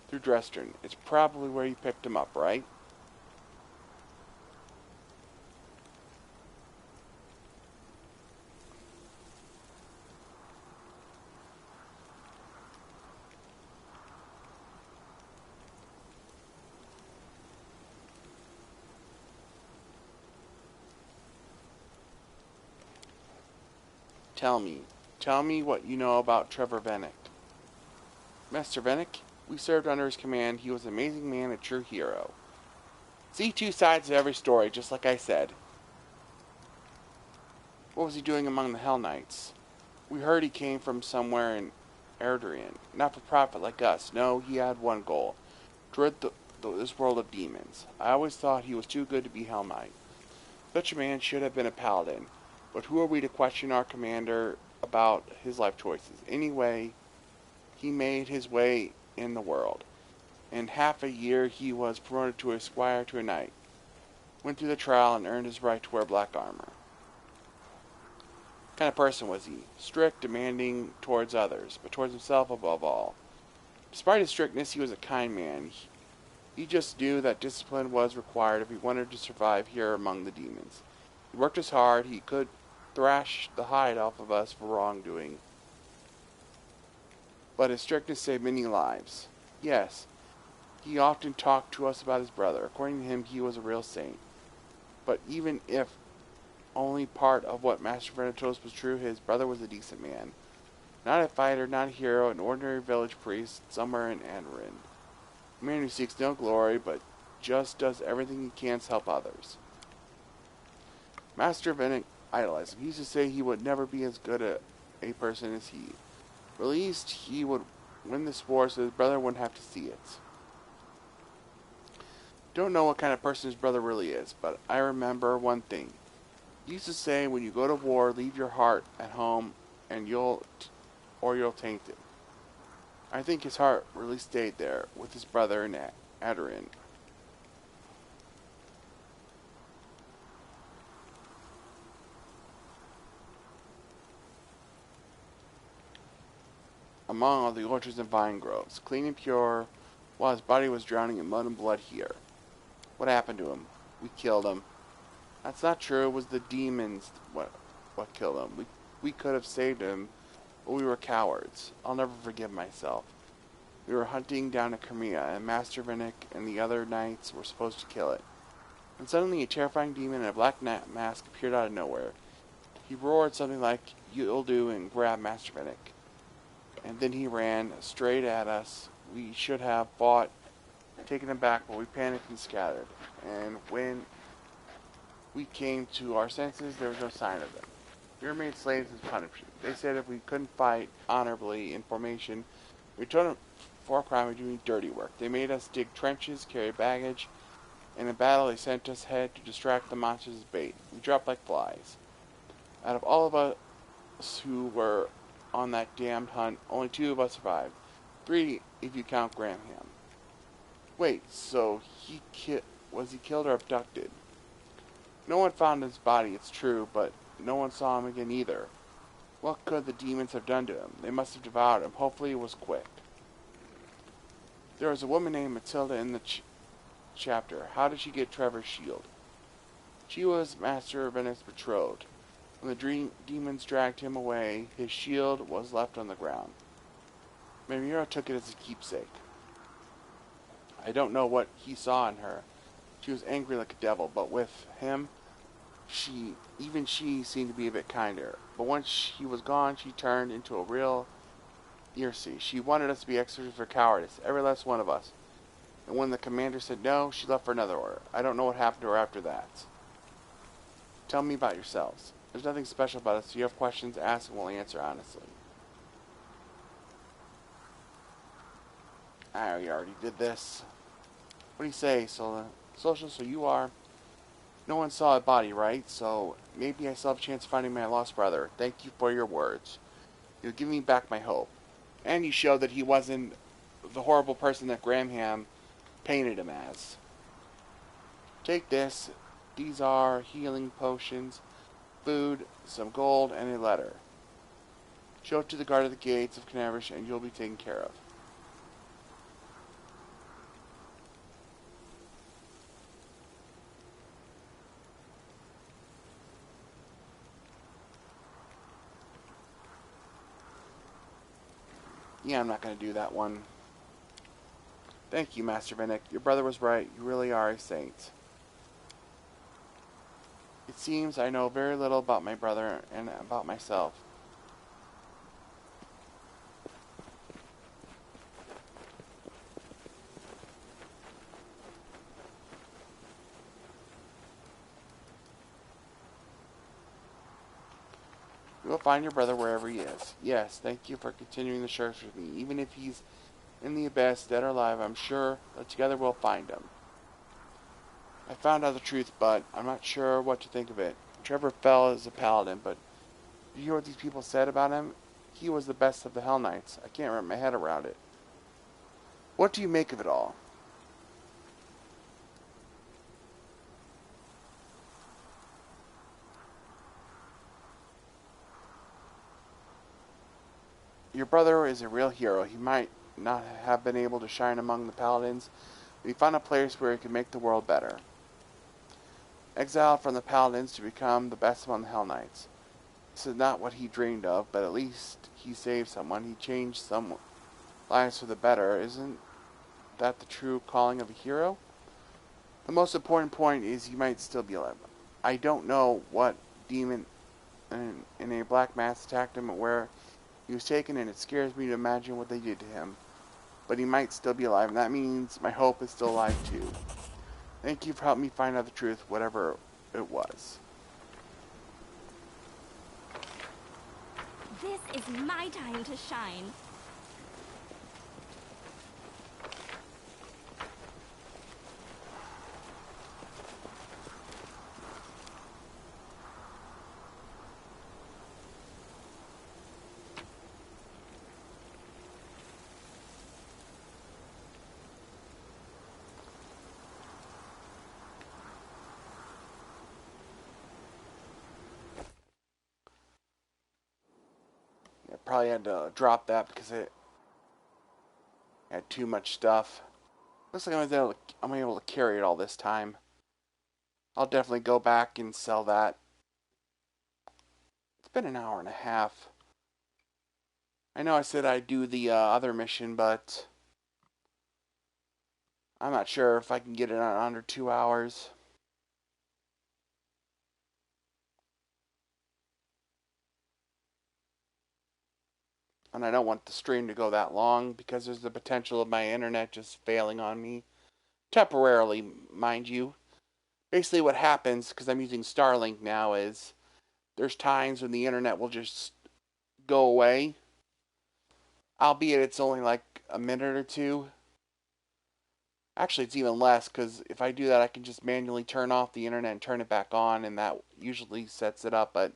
through Dresden. It's probably where you picked him up, right? Tell me what you know about Trevor Vennick. Master Vennick, we served under his command. He was an amazing man, a true hero. See two sides of every story, just like I said. What was he doing among the Hell Knights? We heard he came from somewhere in Erdarian. Not for profit like us. No, he had one goal. To rid this world of demons. I always thought he was too good to be Hell Knight. Such a man should have been a paladin. But who are we to question our commander about his life choices? Anyway, he made his way in the world. In half a year, he was promoted to a squire to a knight. Went through the trial and earned his right to wear black armor. What kind of person was he? Strict, demanding towards others, but towards himself above all. Despite his strictness, he was a kind man. He just knew that discipline was required if he wanted to survive here among the demons. He worked as hard. He could thrash the hide off of us for wrongdoing. But his strictness saved many lives. Yes, he often talked to us about his brother. According to him, he was a real saint. But even if only part of what Master Vernon told us was true, his brother was a decent man. Not a fighter, not a hero, an ordinary village priest somewhere in Andarin. A man who seeks no glory, but just does everything he can to help others. Master Vennick idolize him. He used to say he would never be as good a person as he. Or at least he would win this war so his brother wouldn't have to see it. Don't know what kind of person his brother really is, but I remember one thing. He used to say, when you go to war, leave your heart at home and you'll taint it. I think his heart really stayed there with his brother in Aderin. Among all the orchards and vine groves, clean and pure, while his body was drowning in mud and blood here. What happened to him? We killed him. That's not true. It was the demons what killed him. We could have saved him, but we were cowards. I'll never forgive myself. We were hunting down a Crimea, and Master Vinnick and the other knights were supposed to kill it. And suddenly a terrifying demon in a black mask appeared out of nowhere. He roared something like, "You'll do," and grabbed Master Vinnick. And then he ran straight at us. We should have fought, taken him back, but we panicked and scattered. And when we came to our senses, there was no sign of them. We were made slaves as punishment. They said if we couldn't fight honorably in formation, we returned for a crime of doing dirty work. They made us dig trenches, carry baggage, and in battle they sent us ahead to distract the monsters as bait. We dropped like flies. Out of all of us who were on that damned hunt, only 2 of us survived. 3 if you count Graham. Wait, so was he killed or abducted? No one found his body, it's true, but no one saw him again either. What could the demons have done to him? They must have devoured him. Hopefully it was quick. There was a woman named Matilda in the chapter. How did she get Trevor's shield? She was Master Vinnick's betrothed. When the demons dragged him away, his shield was left on the ground. Mamiro took it as a keepsake. I don't know what he saw in her. She was angry like a devil, but with him, she seemed to be a bit kinder. But once she was gone, she turned into a real Irsi. She wanted us to be executed for cowardice, every last one of us. And when the commander said no, she left for another order. I don't know what happened to her after that. Tell me about yourselves. There's nothing special about us. If you have questions, ask and we'll answer honestly. I already did this. What do you say, Social? So you are. No one saw a body, right? So maybe I still have a chance of finding my lost brother. Thank you for your words. You'll give me back my hope. And you showed that he wasn't the horrible person that Graham painted him as. Take this. These are healing potions, food, some gold, and a letter. Show it to the guard at the gates of Canaveral and you'll be taken care of. Yeah, I'm not going to do that one. Thank you, Master Vinnick. Your brother was right. You really are a saint. It seems I know very little about my brother and about myself. You will find your brother wherever he is. Yes, thank you for continuing the search with me. Even if he's in the abyss, dead or alive, I'm sure that together we'll find him. I found out the truth, but I'm not sure what to think of it. Trevor fell as a paladin, but did you hear what these people said about him? He was the best of the Hell Knights. I can't wrap my head around it. What do you make of it all? Your brother is a real hero. He might not have been able to shine among the paladins, but he found a place where he could make the world better. Exiled from the paladins to become the best among the Hell Knights. This is not what he dreamed of, but at least he saved someone. He changed some lives for the better. Isn't that the true calling of a hero? The most important point is he might still be alive. I don't know what demon in a black mask attacked him or where he was taken, and it scares me to imagine what they did to him. But he might still be alive, and that means my hope is still alive too. Thank you for helping me find out the truth, whatever it was. This is my time to shine. I probably had to drop that because it had too much stuff. Looks like I'm able to carry it all this time. I'll definitely go back and sell that. It's been an hour and a half. I know I said I'd do the other mission, but I'm not sure if I can get it in under 2 hours. And I don't want the stream to go that long because there's the potential of my internet just failing on me. Temporarily, mind you. Basically what happens, because I'm using Starlink now, is there's times when the internet will just go away. Albeit it's only like a minute or two. Actually, it's even less, because if I do that, I can just manually turn off the internet and turn it back on, and that usually sets it up, but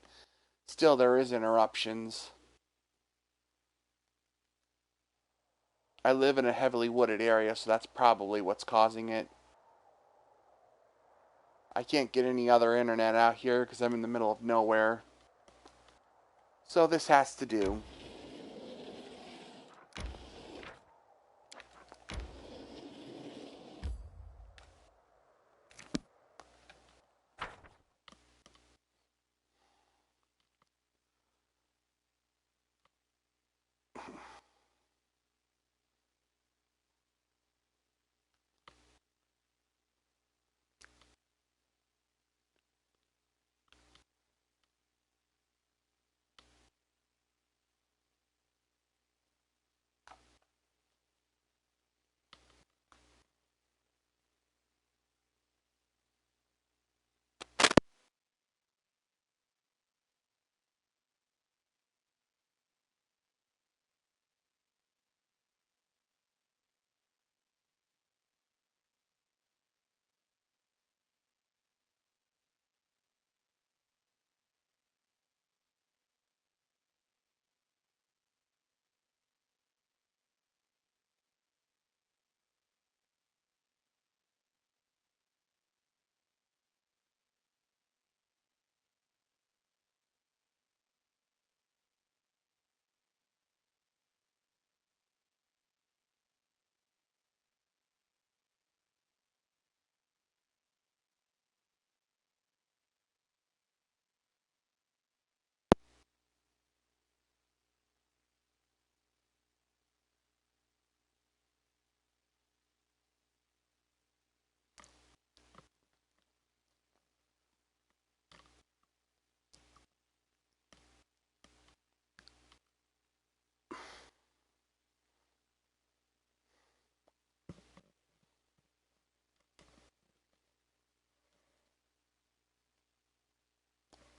still there is interruptions. I live in a heavily wooded area, so that's probably what's causing it. I can't get any other internet out here because I'm in the middle of nowhere. So this has to do.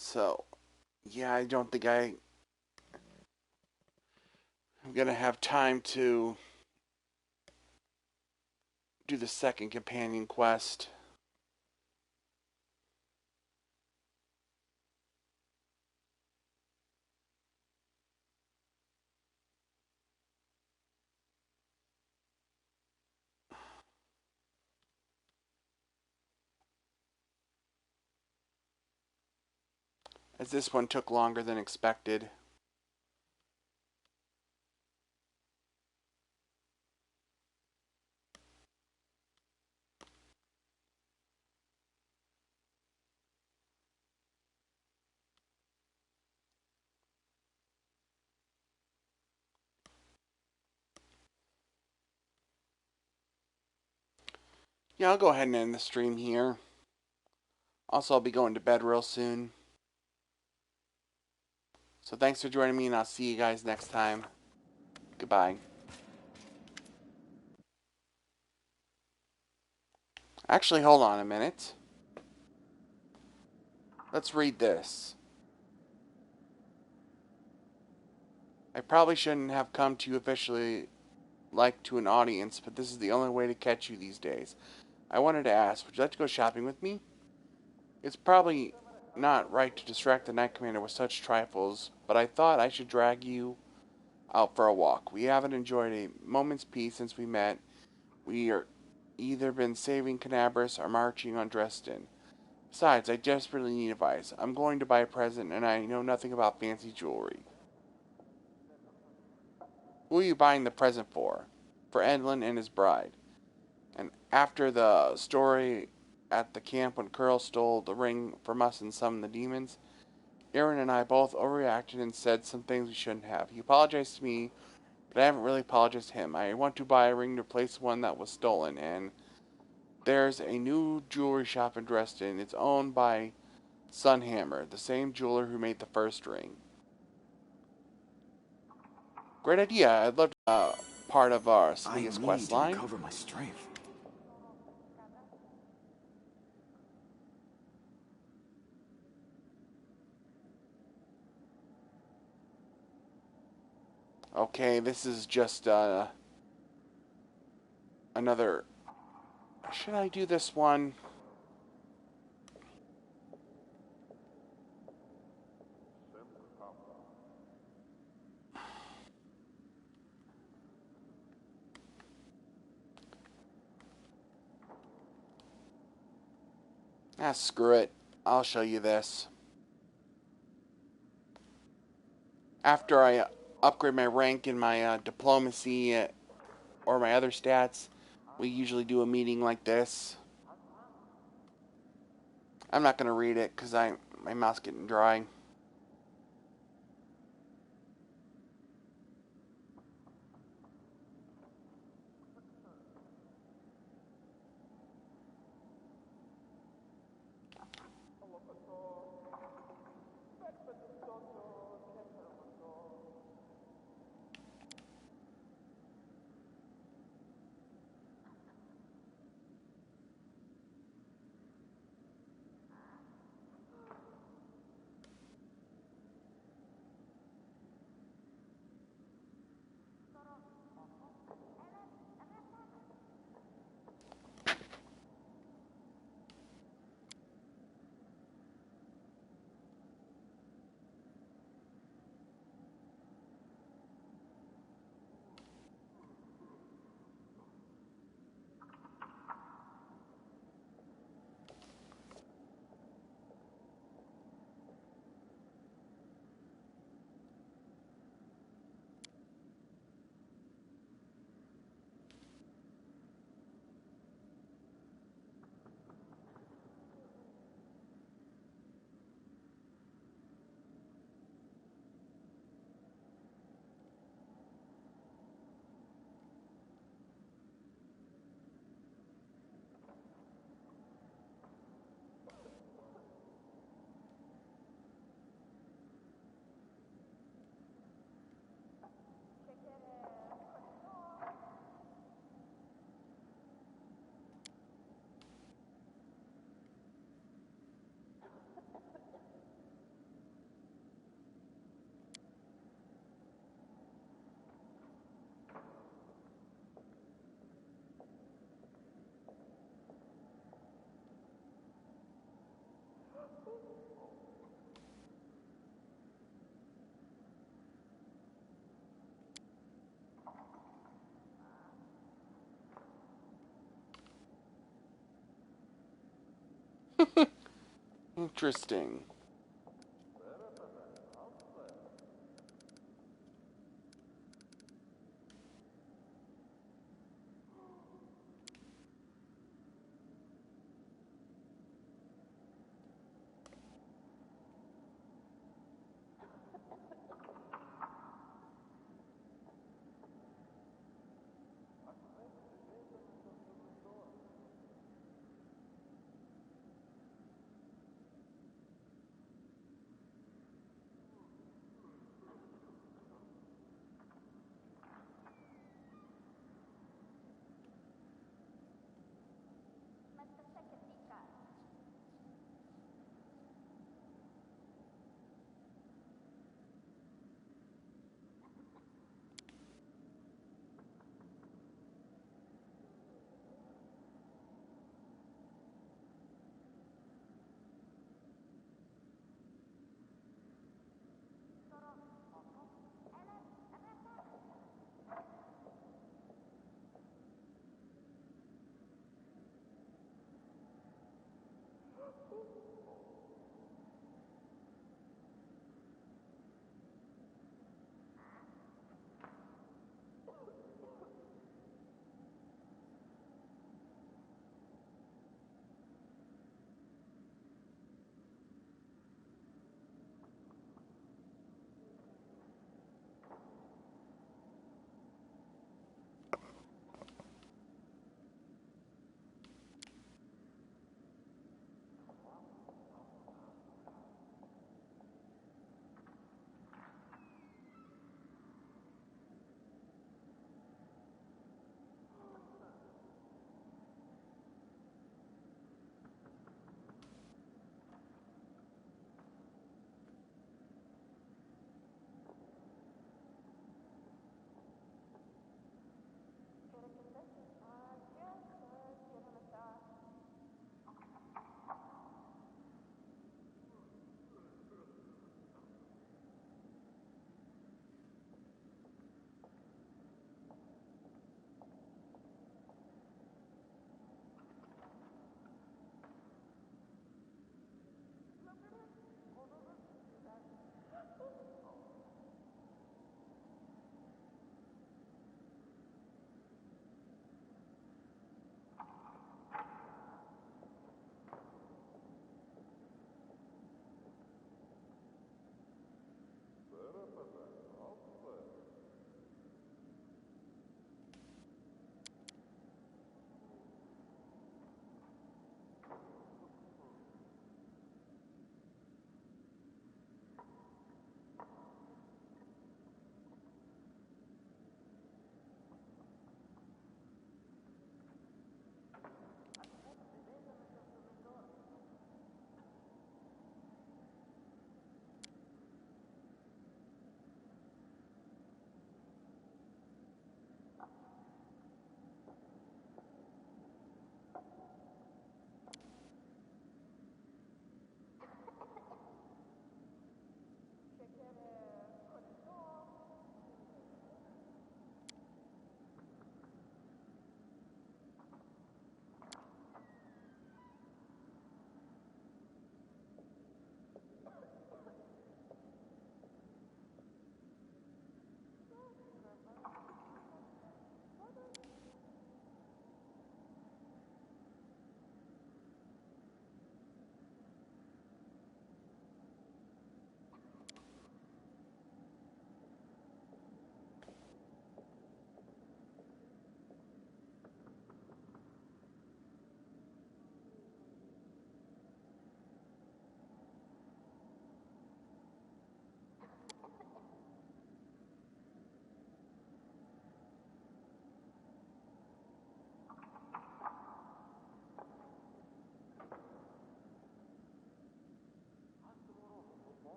So, yeah, I don't think I'm going to have time to do the second companion quest. As this one took longer than expected. Yeah, I'll go ahead and end the stream here. Also, I'll be going to bed real soon. So thanks for joining me, and I'll see you guys next time. Goodbye. Actually, hold on a minute. Let's read this. I probably shouldn't have come to you officially like to an audience, but this is the only way to catch you these days. I wanted to ask, would you like to go shopping with me? It's probably not right to distract the Knight Commander with such trifles, but I thought I should drag you out for a walk. We haven't enjoyed a moment's peace since we met. We are either been saving Canabras or marching on Dresden. Besides, I desperately need advice. I'm going to buy a present, and I know nothing about fancy jewelry. Who are you buying the present for? For Edlin and his bride. And after the story at the camp when Curl stole the ring from us and summoned the demons, Aaron and I both overreacted and said some things we shouldn't have. He apologized to me, but I haven't really apologized to him. I want to buy a ring to replace one that was stolen, and there's a new jewelry shop in Dresden. It's owned by Sunhammer, the same jeweler who made the first ring. Great idea. I'd love to part of our Selena's quest line. I need to recover my strength. Okay, this is just another... Should I do this one? Ah, screw it. I'll show you this. After I upgrade my rank in my diplomacy or my other stats, we usually do a meeting like this. I'm not going to read it because my mouth's getting dry. Interesting.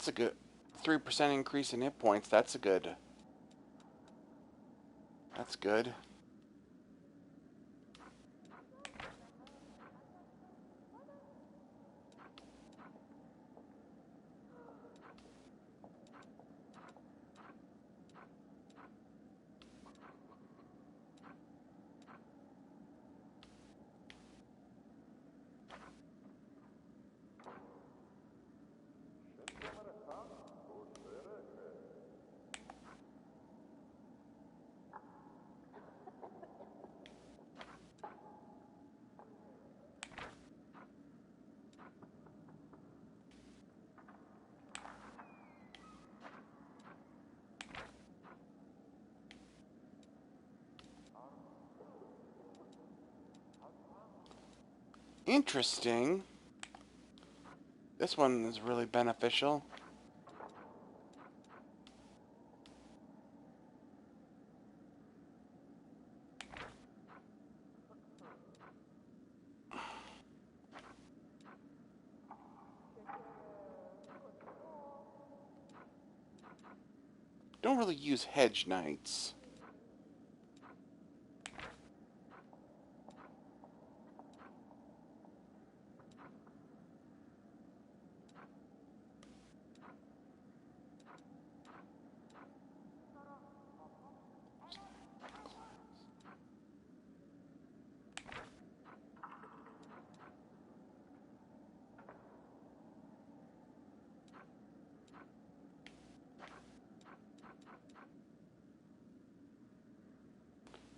That's a good 3% increase in hit points. That's good. Interesting. This one is really beneficial. Don't really use hedge knights.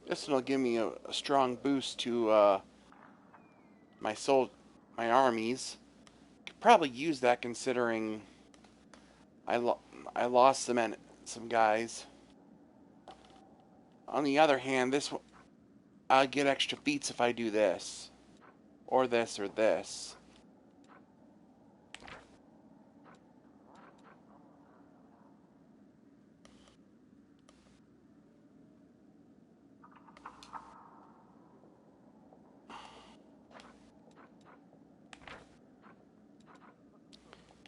This one will give me a strong boost to my armies. Could probably use that considering I lost some guys. On the other hand, this I get extra feats if I do this, or this, or this.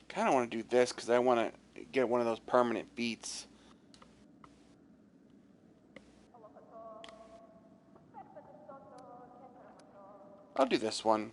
Kind of want to do this because I want to get one of those permanent beats. I'll do this one.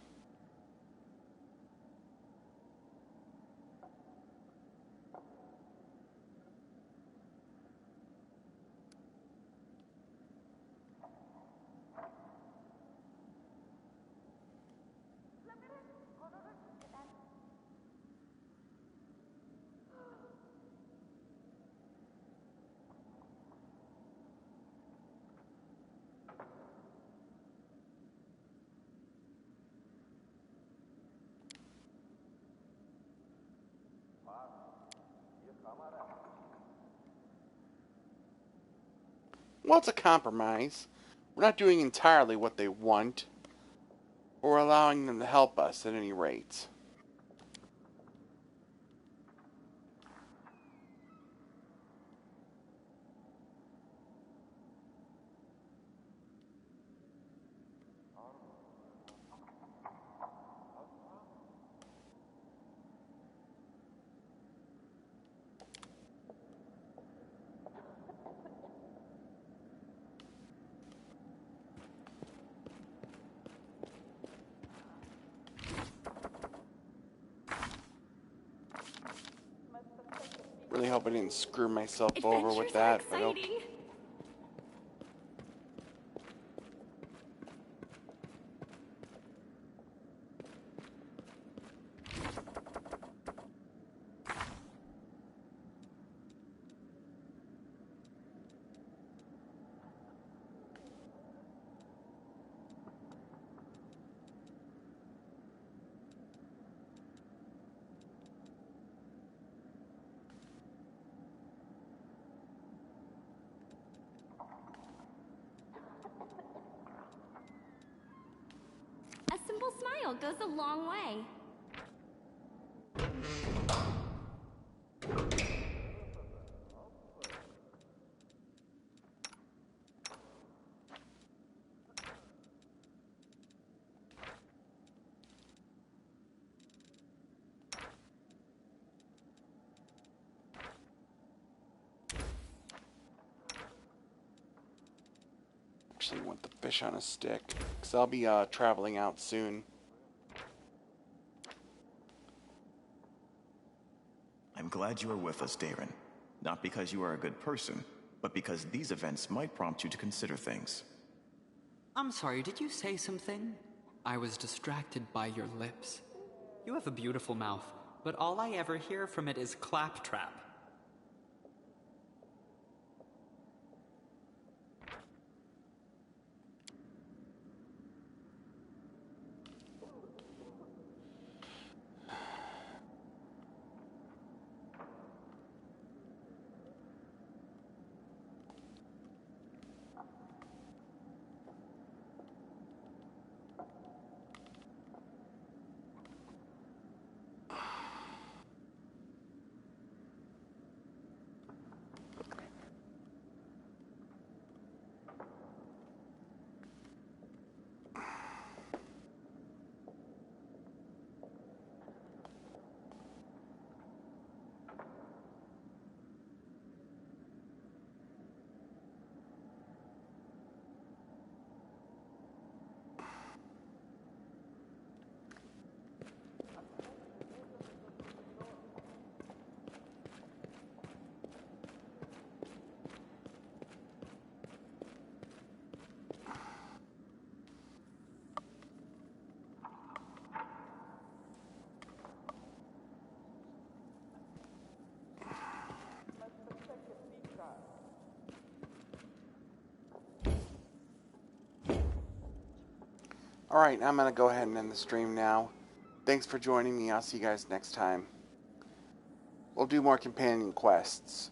Well, it's a compromise. We're not doing entirely what they want. We're allowing them to help us at any rate. Really hope I didn't screw myself over with that, but okay. A simple smile goes a long way. actually want the fish on a stick, because I'll be traveling out soon. I'm glad you are with us, Darren. Not because you are a good person, but because these events might prompt you to consider things. I'm sorry, did you say something? I was distracted by your lips. You have a beautiful mouth, but all I ever hear from it is claptrap. Alright, I'm going to go ahead and end the stream now. Thanks for joining me. I'll see you guys next time. We'll do more companion quests.